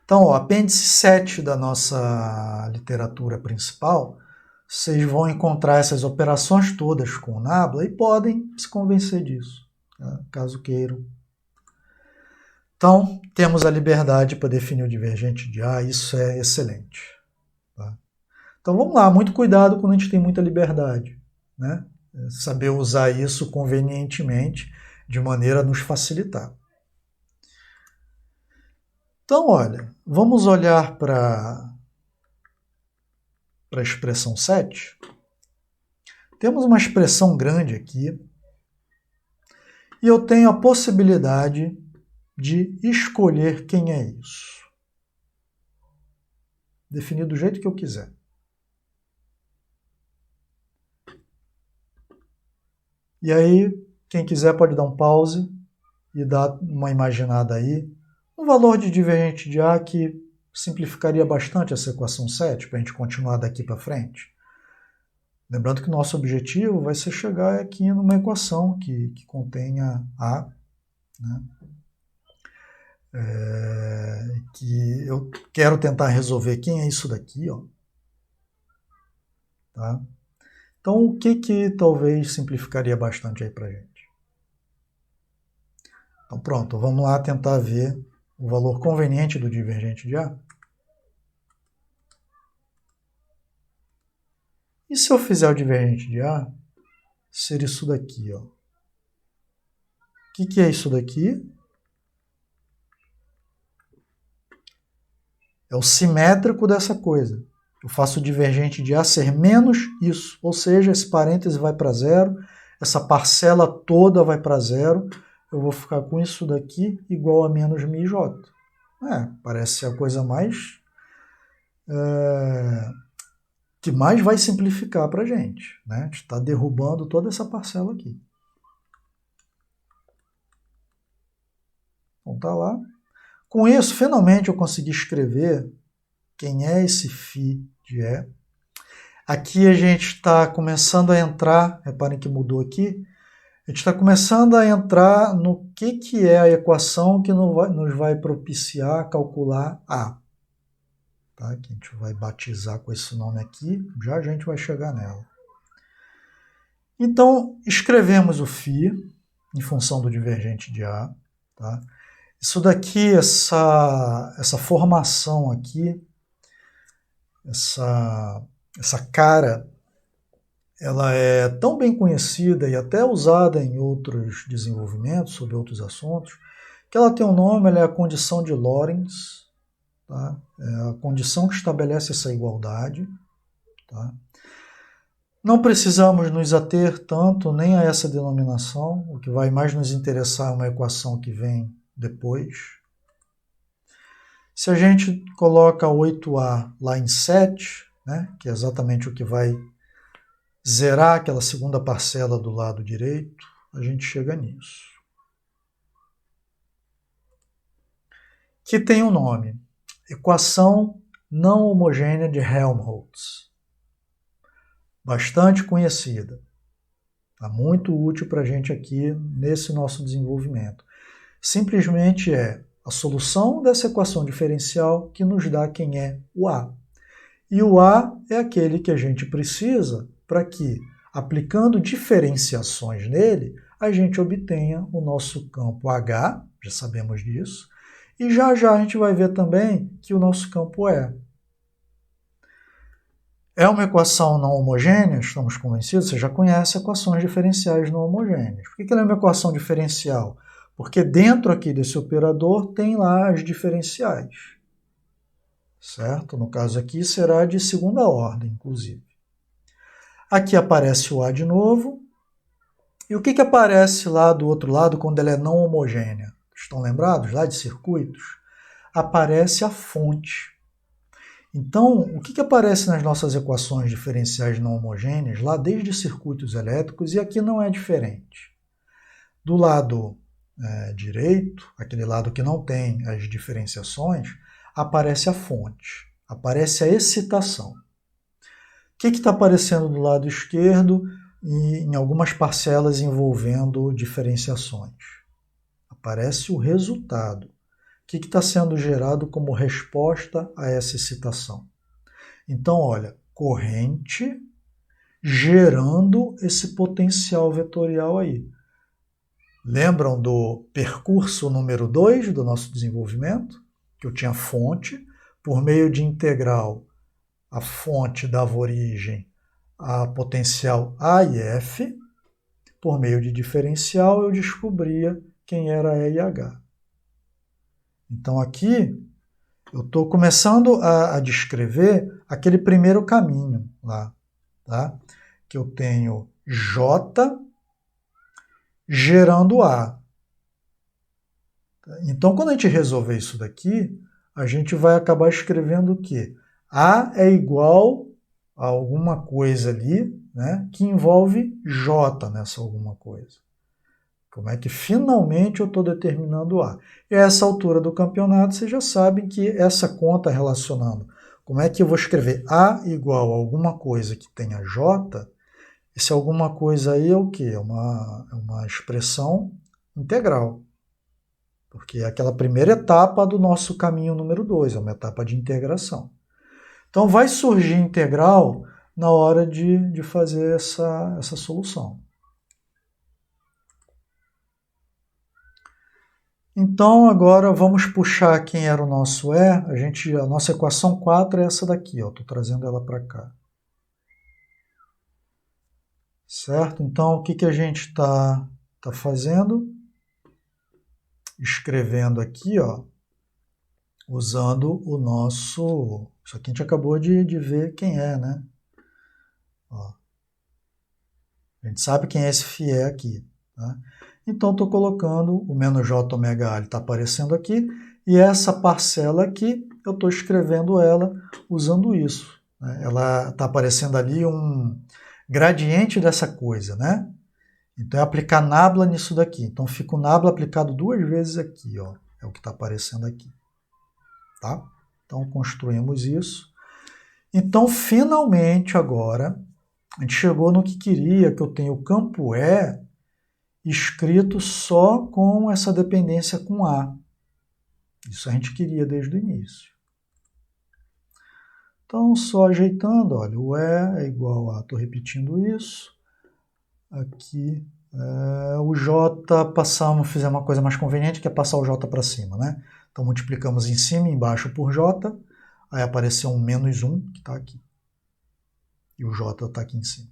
Então, apêndice 7 da nossa literatura principal, vocês vão encontrar essas operações todas com o Nabla e podem se convencer disso, tá? Caso queiram. Então, temos a liberdade para definir o divergente de A, isso é excelente. Tá? Então, vamos lá, muito cuidado quando a gente tem muita liberdade, né? Saber usar isso convenientemente, de maneira a nos facilitar. Então, olha, vamos olhar para a expressão 7. Temos uma expressão grande aqui e eu tenho a possibilidade de escolher quem é isso. Definir do jeito que eu quiser. E aí, quem quiser pode dar um pause e dar uma imaginada aí. Um valor de divergente de A que simplificaria bastante essa equação 7 para a gente continuar daqui para frente. Lembrando que o nosso objetivo vai ser chegar aqui numa equação que contenha A, né? Que eu quero tentar resolver quem é isso daqui, ó. Tá? Então, o que talvez simplificaria bastante aí para a gente? Então, pronto, vamos lá tentar ver o valor conveniente do divergente de A. E se eu fizer o divergente de A, ser isso daqui, ó. O que é isso daqui? É o simétrico dessa coisa. Eu faço o divergente de A ser menos isso, ou seja, esse parêntese vai para zero, essa parcela toda vai para zero, eu vou ficar com isso daqui igual a menos μj. Parece ser a coisa mais... que mais vai simplificar para a gente. Né? A gente está derrubando toda essa parcela aqui. Então tá lá. Com isso, finalmente eu consegui escrever quem é esse φ de E. Aqui a gente está começando a entrar, reparem que mudou aqui, a gente está começando a entrar no que é a equação que nos vai propiciar calcular A. Tá? Que a gente vai batizar com esse nome aqui, já a gente vai chegar nela. Então, escrevemos o φ em função do divergente de A. Tá? Isso daqui, essa formação aqui, essa cara, ela é tão bem conhecida e até usada em outros desenvolvimentos, sobre outros assuntos, que ela tem um nome, ela é a condição de Lorentz. Tá? É a condição que estabelece essa igualdade. Tá? Não precisamos nos ater tanto nem a essa denominação, o que vai mais nos interessar é uma equação que vem depois. Se a gente coloca 8A lá em 7, né, que é exatamente o que vai zerar aquela segunda parcela do lado direito, a gente chega nisso. Que tem um nome. Equação não homogênea de Helmholtz. Bastante conhecida. Está muito útil para a gente aqui nesse nosso desenvolvimento. Simplesmente é a solução dessa equação diferencial que nos dá quem é o A. E o A é aquele que a gente precisa para que, aplicando diferenciações nele, a gente obtenha o nosso campo H, já sabemos disso, e já a gente vai ver também que o nosso campo é uma equação não homogênea, estamos convencidos, você já conhece equações diferenciais não homogêneas. Por que ela é uma equação diferencial? Porque dentro aqui desse operador tem lá as diferenciais. certo? No caso aqui será de segunda ordem, inclusive. Aqui aparece o A de novo. E o que aparece lá do outro lado quando ela é não homogênea? Estão lembrados lá de circuitos? Aparece a fonte. Então, o que aparece nas nossas equações diferenciais não homogêneas, lá desde circuitos elétricos, e aqui não é diferente. Do lado direito, aquele lado que não tem as diferenciações, aparece a fonte, aparece a excitação. O que está aparecendo do lado esquerdo e em algumas parcelas envolvendo diferenciações? Aparece o resultado. O que está sendo gerado como resposta a essa excitação? Então, olha, corrente gerando esse potencial vetorial aí. Lembram do percurso número 2 do nosso desenvolvimento? Que eu tinha fonte, por meio de integral, a fonte dava origem a potencial A e F, por meio de diferencial eu descobria quem era E e H. Então aqui eu estou começando a descrever aquele primeiro caminho lá, tá? Que eu tenho J gerando A. Então quando a gente resolver isso daqui, a gente vai acabar escrevendo o quê? A é igual a alguma coisa ali, né, que envolve J nessa alguma coisa. Como é que finalmente eu estou determinando A? E a essa altura do campeonato, vocês já sabem que essa conta relacionando como é que eu vou escrever A igual a alguma coisa que tenha J, esse alguma coisa aí é o quê? É uma expressão integral. Porque é aquela primeira etapa do nosso caminho número 2, é uma etapa de integração. Então vai surgir integral na hora de fazer essa solução. Então agora vamos puxar quem era o nosso E. A nossa equação 4 é essa daqui, estou trazendo ela para cá. Certo? Então o que a gente está fazendo? Escrevendo aqui, ó, usando o nosso... Isso aqui a gente acabou de ver quem é, né? Ó. A gente sabe quem é esse φ aqui. Tá? Então, estou colocando o menos j ômega A, ele está aparecendo aqui, e essa parcela aqui, eu estou escrevendo ela usando isso. Né? Ela está aparecendo ali um gradiente dessa coisa, né? Então, é aplicar nabla nisso daqui. Então, fica o nabla aplicado 2 vezes aqui, ó. É o que está aparecendo aqui. Tá? Então, construímos isso. Então, finalmente, agora, a gente chegou no que queria, que eu tenho o campo E escrito só com essa dependência com A. Isso a gente queria desde o início. Então, só ajeitando, olha, o E é igual a, estou repetindo isso. Aqui, o J fizemos uma coisa mais conveniente, que é passar o J para cima, né? Então, multiplicamos em cima e embaixo por J, aí apareceu um menos 1, que está aqui. E o J está aqui em cima.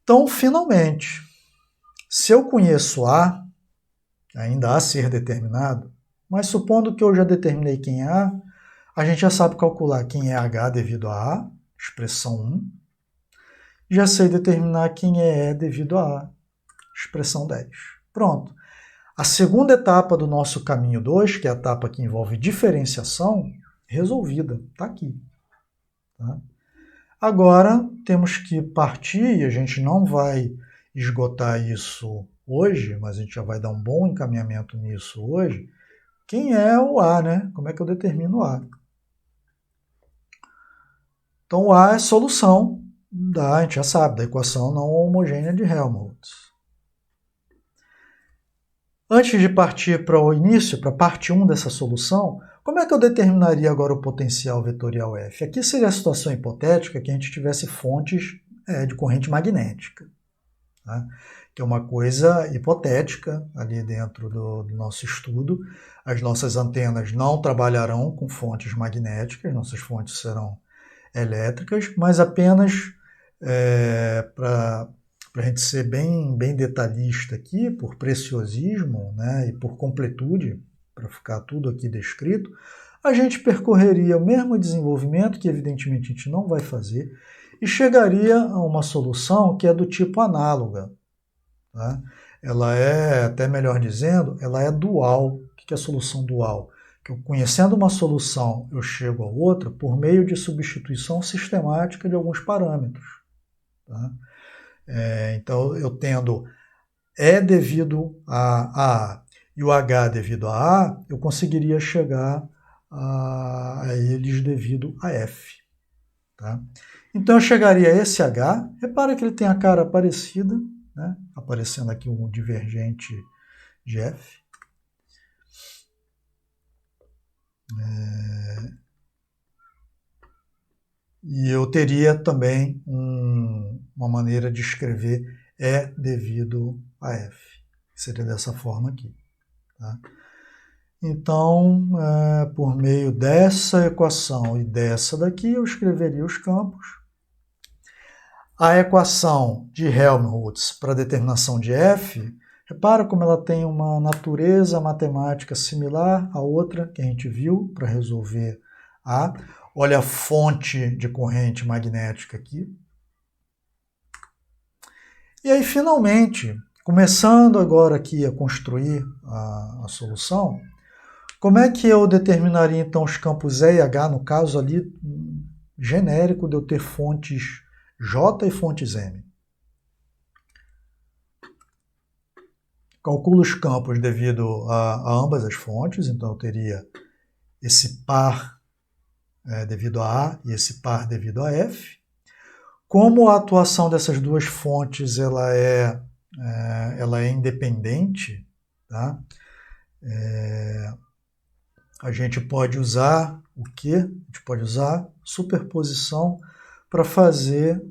Então, finalmente, se eu conheço A, ainda a ser determinado, mas supondo que eu já determinei quem é a gente já sabe calcular quem é H devido a A, expressão 1, já sei determinar quem é E devido a A, expressão 10. Pronto. A segunda etapa do nosso caminho 2, que é a etapa que envolve diferenciação, resolvida, está aqui. Tá? Agora temos que partir, e a gente não vai esgotar isso hoje, mas a gente já vai dar um bom encaminhamento nisso hoje. Quem é o A, né? Como é que eu determino o A? Então o A é solução a gente já sabe, da equação não homogênea de Helmholtz. Antes de partir para o início, para a parte 1 dessa solução, como é que eu determinaria agora o potencial vetorial F? Aqui seria a situação hipotética que a gente tivesse fontes de corrente magnética, tá? Que é uma coisa hipotética ali dentro do nosso estudo. As nossas antenas não trabalharão com fontes magnéticas, nossas fontes serão elétricas, mas apenas para a gente ser bem detalhista aqui, por preciosismo, né, e por completude, para ficar tudo aqui descrito, a gente percorreria o mesmo desenvolvimento, que evidentemente a gente não vai fazer, e chegaria a uma solução que é do tipo análoga. Tá? Ela é, até melhor dizendo, ela é dual. O que é a solução dual? Que eu, conhecendo uma solução, eu chego a outra por meio de substituição sistemática de alguns parâmetros. Tá? Então, eu tendo E devido a A e o H devido a A, eu conseguiria chegar a eles devido a F. Tá? Então, eu chegaria a esse H, repara que ele tem a cara parecida, né? Aparecendo aqui um divergente de F. E eu teria também uma maneira de escrever E devido a F. Seria dessa forma aqui. Tá? Então, por meio dessa equação e dessa daqui, eu escreveria os campos. A equação de Helmholtz para a determinação de F, repara como ela tem uma natureza matemática similar à outra que a gente viu para resolver A. Olha a fonte de corrente magnética aqui. E aí, finalmente, começando agora aqui a construir a solução, como é que eu determinaria então os campos E e H, no caso ali genérico de eu ter fontes J e fontes M? Calculo os campos devido a ambas as fontes, então eu teria esse par devido a A e esse par devido a F. Como a atuação dessas duas fontes ela é independente, tá? A gente pode usar o quê? A gente pode usar superposição para fazer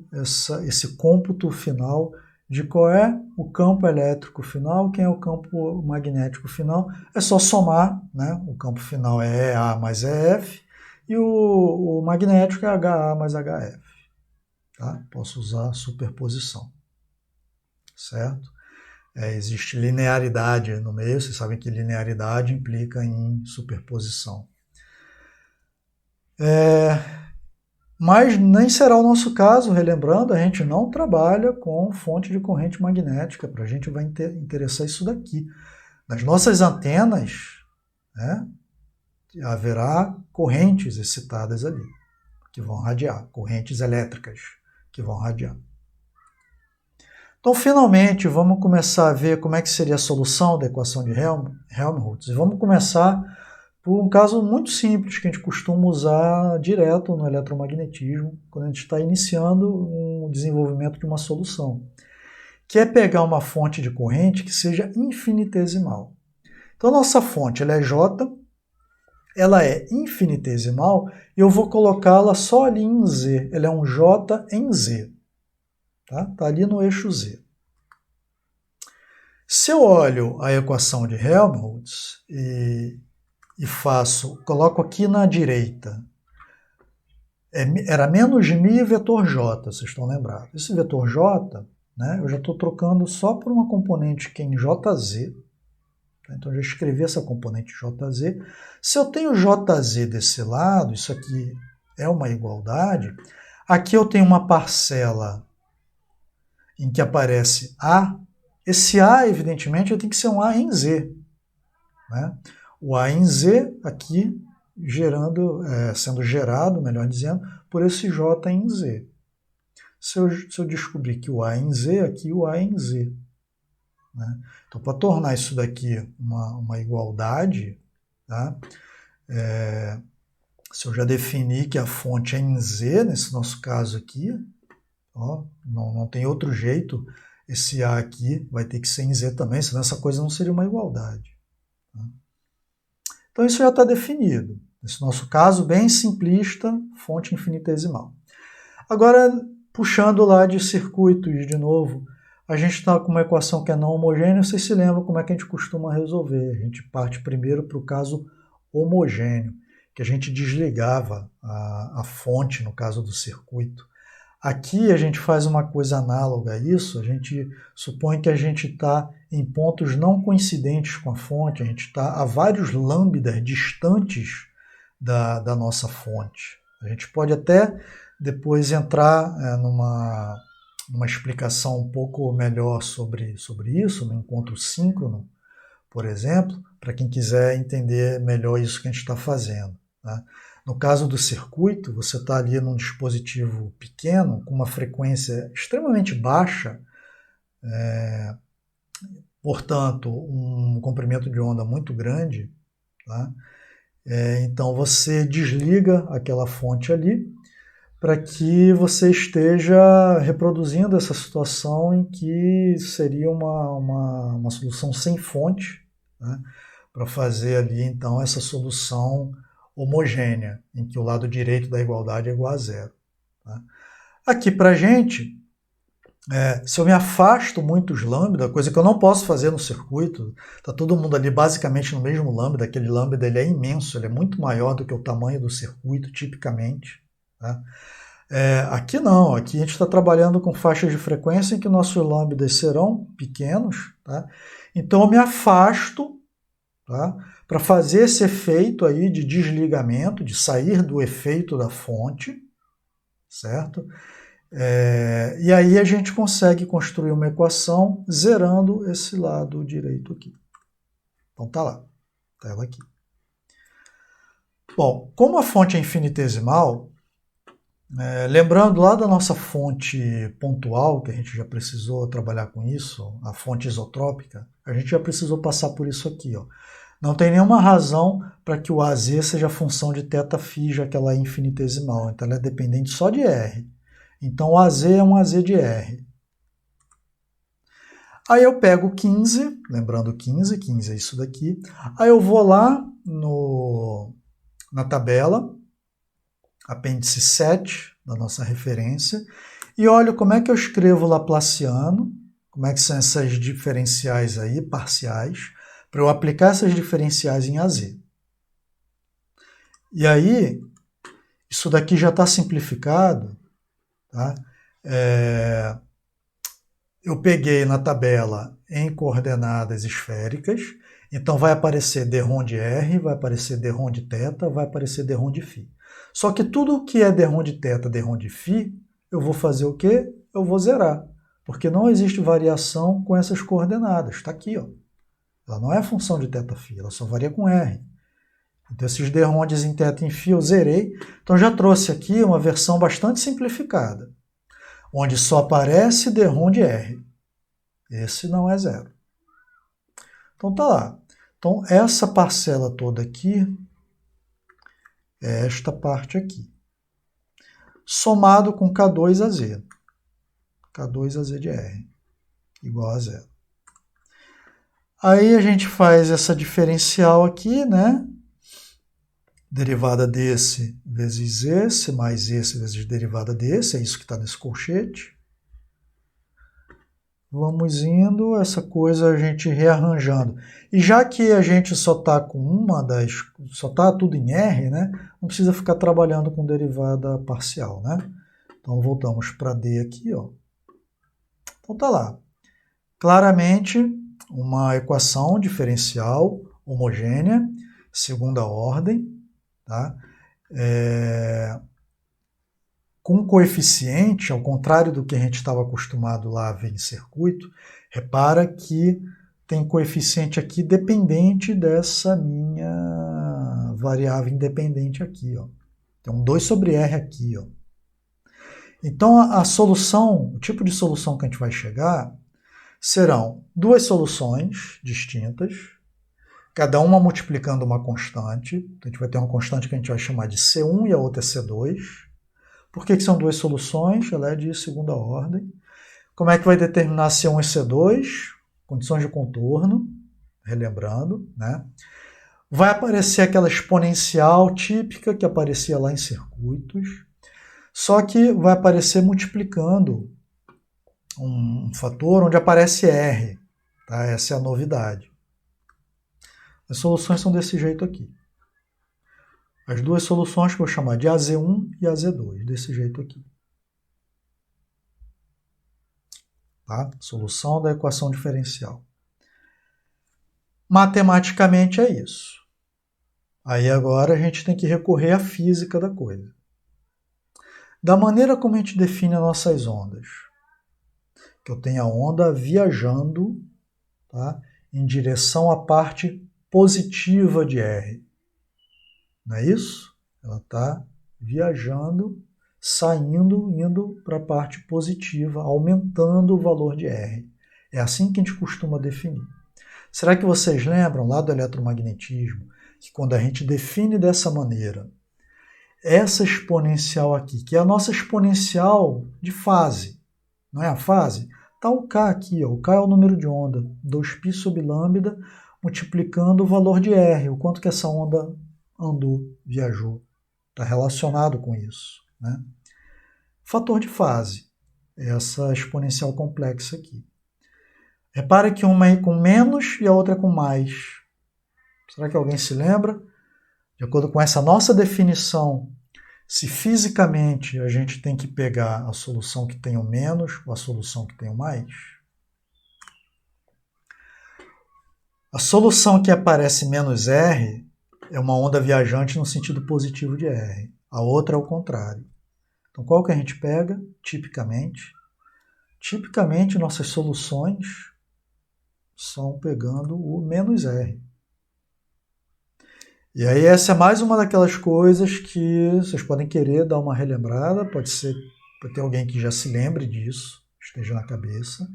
esse cômputo final de qual é o campo elétrico final, quem é o campo magnético final. É só somar, né? O campo final é EA mais EF e o magnético é HA mais HF. Tá? Posso usar superposição, certo? Existe linearidade no meio, vocês sabem que linearidade implica em superposição. Mas nem será o nosso caso, relembrando, a gente não trabalha com fonte de corrente magnética, para a gente vai interessar isso daqui. Nas nossas antenas, né, haverá correntes excitadas ali, que vão radiar, correntes elétricas que vão radiar. Então, finalmente, vamos começar a ver como é que seria a solução da equação de Helmholtz. E vamos começar por um caso muito simples que a gente costuma usar direto no eletromagnetismo, quando a gente está iniciando um desenvolvimento de uma solução, que é pegar uma fonte de corrente que seja infinitesimal. Então, a nossa fonte ela é J, ela é infinitesimal, e eu vou colocá-la só ali em Z. Ela é um J em Z. Tá ali no eixo Z. Se eu olho a equação de Helmholtz e coloco aqui na direita, era menos μ vetor J, vocês estão lembrados. Esse vetor J, né, eu já estou trocando só por uma componente que é em JZ. Então, eu já escrevi essa componente JZ. Se eu tenho JZ desse lado, isso aqui é uma igualdade, aqui eu tenho uma parcela em que aparece A, esse A, evidentemente, tem que ser um A em Z. Né? O A em Z aqui sendo gerado, melhor dizendo, por esse J em Z. Se eu descobrir que o A em Z, aqui o A em Z. Né? Então, para tornar isso daqui uma igualdade, tá? Se eu já definir que a fonte é em Z, nesse nosso caso aqui, ó, não tem outro jeito, esse A aqui vai ter que ser em Z também, senão essa coisa não seria uma igualdade. Tá? Então isso já está definido. Nesse nosso caso, bem simplista, fonte infinitesimal. Agora, puxando lá de circuitos de novo, a gente está com uma equação que é não homogênea, vocês se lembram como é que a gente costuma resolver. A gente parte primeiro para o caso homogêneo, que a gente desligava a fonte, no caso do circuito. Aqui a gente faz uma coisa análoga a isso, a gente supõe que a gente está em pontos não coincidentes com a fonte, a gente está a vários lambdas distantes da nossa fonte. A gente pode até depois entrar numa explicação um pouco melhor sobre isso, no encontro síncrono, por exemplo, para quem quiser entender melhor isso que a gente está fazendo, né? No caso do circuito, você está ali num dispositivo pequeno, com uma frequência extremamente baixa, portanto, um comprimento de onda muito grande, tá? Então você desliga aquela fonte ali para que você esteja reproduzindo essa situação em que seria uma solução sem fonte, né? Para fazer ali então essa solução homogênea, em que o lado direito da igualdade é igual a zero. Tá? Aqui para a gente, se eu me afasto muito dos lambda, coisa que eu não posso fazer no circuito, está todo mundo ali basicamente no mesmo lambda, aquele lambda ele é imenso, ele é muito maior do que o tamanho do circuito, tipicamente. Tá? Aqui não, aqui a gente está trabalhando com faixas de frequência em que nossos lambdas serão pequenos, tá? Então eu me afasto, tá? Para fazer esse efeito aí de desligamento, de sair do efeito da fonte, certo? E aí a gente consegue construir uma equação zerando esse lado direito aqui. Então tá lá, tá ela aqui. Bom, como a fonte é infinitesimal, lembrando lá da nossa fonte pontual, que a gente já precisou trabalhar com isso, a fonte isotrópica, a gente já precisou passar por isso aqui, ó. Não tem nenhuma razão para que o AZ seja função de θφ, já que ela é infinitesimal. Então ela é dependente só de R. Então o AZ é um AZ de R. Aí eu pego 15, lembrando 15 é isso daqui. Aí eu vou lá na tabela, apêndice 7 da nossa referência, e olho como é que eu escrevo Laplaciano, como é que são essas diferenciais aí, parciais, para eu aplicar essas diferenciais em AZ. E aí, isso daqui já está simplificado, tá? Eu peguei na tabela em coordenadas esféricas, então vai aparecer dρ de R, vai aparecer dρ de θ, vai aparecer dρ de φ. Só que tudo que é dρ de θ, dρ de φ, eu vou fazer o quê? Eu vou zerar, porque não existe variação com essas coordenadas. Está aqui, ó. Ela não é função de θφ, ela só varia com R. Então esses dρs em θ e em φ eu zerei. Então já trouxe aqui uma versão bastante simplificada, onde só aparece dρ de R. Esse não é zero. Então tá lá. Então essa parcela toda aqui é esta parte aqui, somado com K2AZ. K2AZ de R igual a zero. Aí a gente faz essa diferencial aqui, né? Derivada desse vezes esse, mais esse vezes derivada desse, é isso que está nesse colchete. Vamos indo, essa coisa a gente rearranjando. E já que a gente só está com só está tudo em R, né? Não precisa ficar trabalhando com derivada parcial, né? Então voltamos para D aqui, ó. Então tá lá. Claramente, uma equação diferencial homogênea, segunda ordem, tá? Com coeficiente, ao contrário do que a gente estava acostumado lá a ver em circuito, repara que tem coeficiente aqui dependente dessa minha variável independente aqui, ó. Tem um 2 sobre R aqui, ó. Então a solução, o tipo de solução que a gente vai chegar serão duas soluções distintas, cada uma multiplicando uma constante. Então, a gente vai ter uma constante que a gente vai chamar de C1 e a outra é C2. Por que são duas soluções? Ela é de segunda ordem. Como é que vai determinar C1 e C2? Condições de contorno, relembrando, né? Vai aparecer aquela exponencial típica que aparecia lá em circuitos, só que vai aparecer multiplicando um fator onde aparece R, tá? Essa é a novidade. As soluções são desse jeito aqui. As duas soluções que eu vou chamar de AZ1 e AZ2, desse jeito aqui. tá? Solução da equação diferencial. Matematicamente é isso. Aí agora a gente tem que recorrer à física da coisa. Da maneira como a gente define as nossas ondas, que eu tenho a onda viajando, tá, em direção à parte positiva de R. Não é isso? Ela está viajando, saindo, indo para a parte positiva, aumentando o valor de R. É assim que a gente costuma definir. Será que vocês lembram lá do eletromagnetismo que quando a gente define dessa maneira, essa exponencial aqui, que é a nossa exponencial de fase, não é a fase? Está o K aqui, ó. O K é o número de onda, 2π sobre lambda, multiplicando o valor de R, o quanto que essa onda andou, viajou. Está relacionado com isso, né? Fator de fase, essa exponencial complexa aqui. Repare que uma é com menos e a outra é com mais. Será que alguém se lembra? De acordo com essa nossa definição, se fisicamente a gente tem que pegar a solução que tem o menos ou a solução que tem o mais, a solução que aparece menos R é uma onda viajante no sentido positivo de R. A outra é o contrário. Então, qual que a gente pega, tipicamente? Tipicamente, nossas soluções são pegando o menos R. E aí essa é mais uma daquelas coisas que vocês podem querer dar uma relembrada, pode ter alguém que já se lembre disso, esteja na cabeça.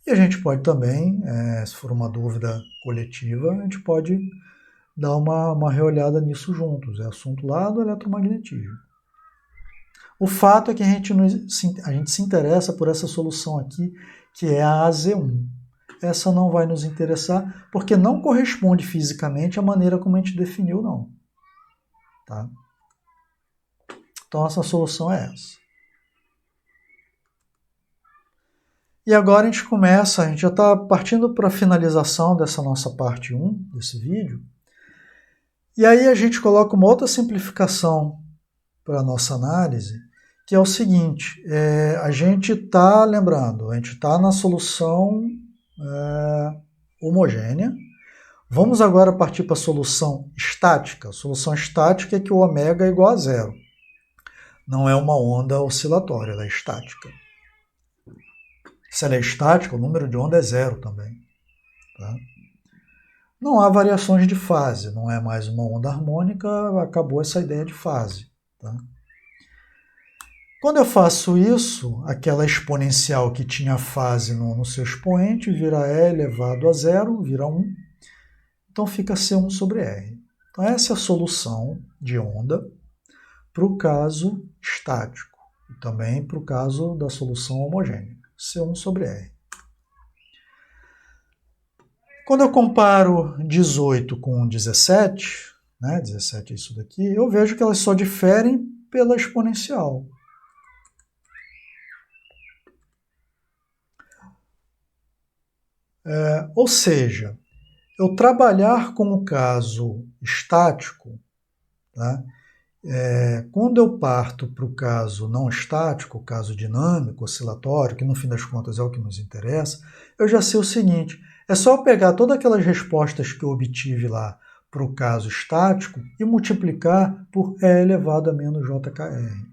E a gente pode também, se for uma dúvida coletiva, a gente pode dar uma reolhada nisso juntos. É assunto lá do eletromagnetismo. O fato é que a gente se interessa por essa solução aqui, que é a AZ1. Essa não vai nos interessar, porque não corresponde fisicamente à maneira como a gente definiu, não. Tá? Então, essa solução é essa. E agora a gente já está partindo para a finalização dessa nossa parte 1, desse vídeo. E aí a gente coloca uma outra simplificação para a nossa análise, que é o seguinte, a gente está, lembrando, a gente está na solução homogênea. Vamos agora partir para a solução estática. A solução estática é que o ômega é igual a zero. Não é uma onda oscilatória, ela é estática. Se ela é estática, o número de onda é zero também. Tá? Não há variações de fase, não é mais uma onda harmônica, acabou essa ideia de fase. Tá? Quando eu faço isso, aquela exponencial que tinha fase no seu expoente vira e elevado a zero, vira 1. Então fica C1 sobre R. Então essa é a solução de onda para o caso estático e também para o caso da solução homogênea, C1 sobre R. Quando eu comparo 18 com 17, né, 17 é isso daqui, eu vejo que elas só diferem pela exponencial. Ou seja, eu trabalhar com o caso estático, tá? Quando eu parto para o caso não estático, o caso dinâmico, oscilatório, que no fim das contas é o que nos interessa, eu já sei o seguinte, é só eu pegar todas aquelas respostas que eu obtive lá para o caso estático e multiplicar por E elevado a menos JKR.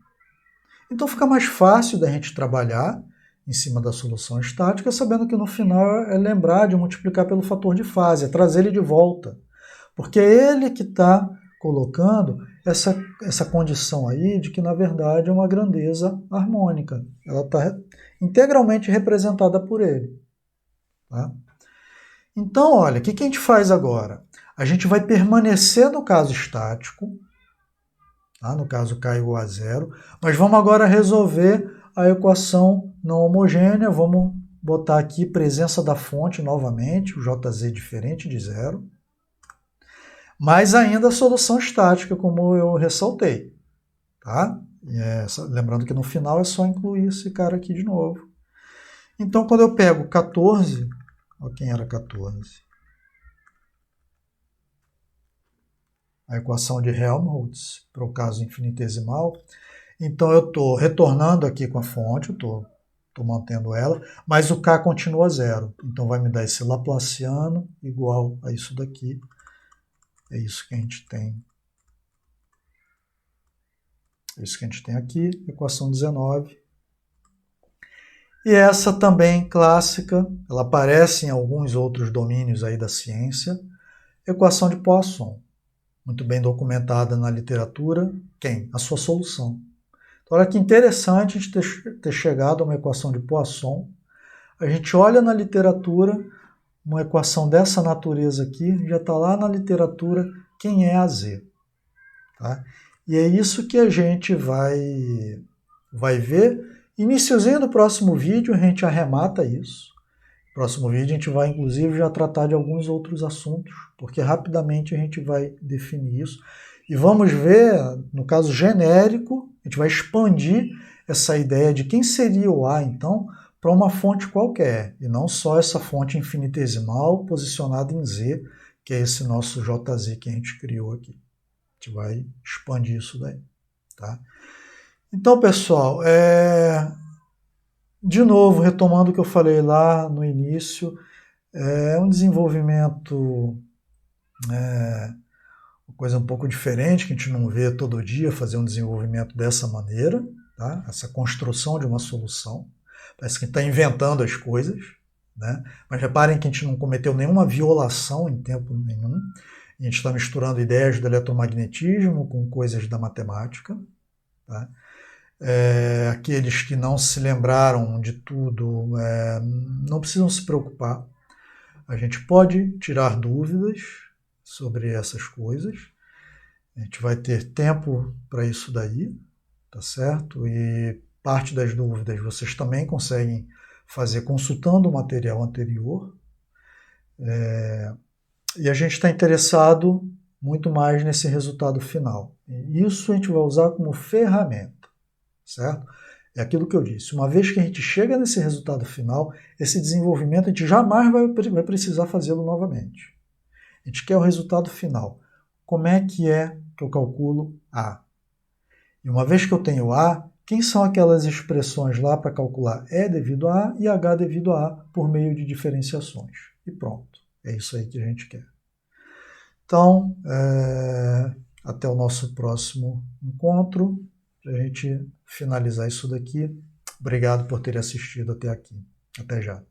Então fica mais fácil da gente trabalhar em cima da solução estática, sabendo que no final é lembrar de multiplicar pelo fator de fase, é trazer ele de volta. Porque é ele que está colocando essa condição aí de que, na verdade, é uma grandeza harmônica. Ela está integralmente representada por ele. Tá? Então, olha, o que a gente faz agora? A gente vai permanecer no caso estático, tá? No caso K igual a zero, mas vamos agora resolver a equação não homogênea, vamos botar aqui presença da fonte novamente, o JZ diferente de zero, mas ainda a solução estática, como eu ressaltei. Tá? Lembrando que no final é só incluir esse cara aqui de novo. Então, quando eu pego 14, olha quem era 14. A equação de Helmholtz, para o caso infinitesimal. Então, eu estou retornando aqui com a fonte, eu estou estou mantendo ela, mas o K continua zero. Então vai me dar esse Laplaciano igual a isso daqui. É isso que a gente tem. É isso que a gente tem aqui, equação 19. E essa também clássica, ela aparece em alguns outros domínios aí da ciência, equação de Poisson. Muito bem documentada na literatura. Quem? A sua solução. Então, olha que interessante a gente ter chegado a uma equação de Poisson. A gente olha na literatura, uma equação dessa natureza aqui, já está lá na literatura quem é a Z. Tá? E é isso que a gente vai ver. Iniciozinho do próximo vídeo a gente arremata isso. No próximo vídeo a gente vai inclusive já tratar de alguns outros assuntos, porque rapidamente a gente vai definir isso. E vamos ver, no caso genérico, a gente vai expandir essa ideia de quem seria o A, então, para uma fonte qualquer, e não só essa fonte infinitesimal posicionada em Z, que é esse nosso JZ que a gente criou aqui. A gente vai expandir isso daí. Tá? Então, pessoal, de novo, retomando o que eu falei lá no início, é um desenvolvimento, uma coisa um pouco diferente, que a gente não vê todo dia fazer um desenvolvimento dessa maneira, tá? Essa construção de uma solução. Parece que está inventando as coisas, né? Mas reparem que a gente não cometeu nenhuma violação em tempo nenhum. A gente está misturando ideias do eletromagnetismo com coisas da matemática. Tá? Aqueles que não se lembraram de tudo não precisam se preocupar. A gente pode tirar dúvidas sobre essas coisas. A gente vai ter tempo para isso daí, tá certo? E parte das dúvidas vocês também conseguem fazer consultando o material anterior. E a gente está interessado muito mais nesse resultado final. E isso a gente vai usar como ferramenta, certo? É aquilo que eu disse. Uma vez que a gente chega nesse resultado final, esse desenvolvimento a gente jamais vai precisar fazê-lo novamente. A gente quer o resultado final. Como é que eu calculo A? E uma vez que eu tenho A, quem são aquelas expressões lá para calcular E devido a A e H devido a A por meio de diferenciações? E pronto. É isso aí que a gente quer. Então, até o nosso próximo encontro, para a gente finalizar isso daqui. Obrigado por ter assistido até aqui. Até já.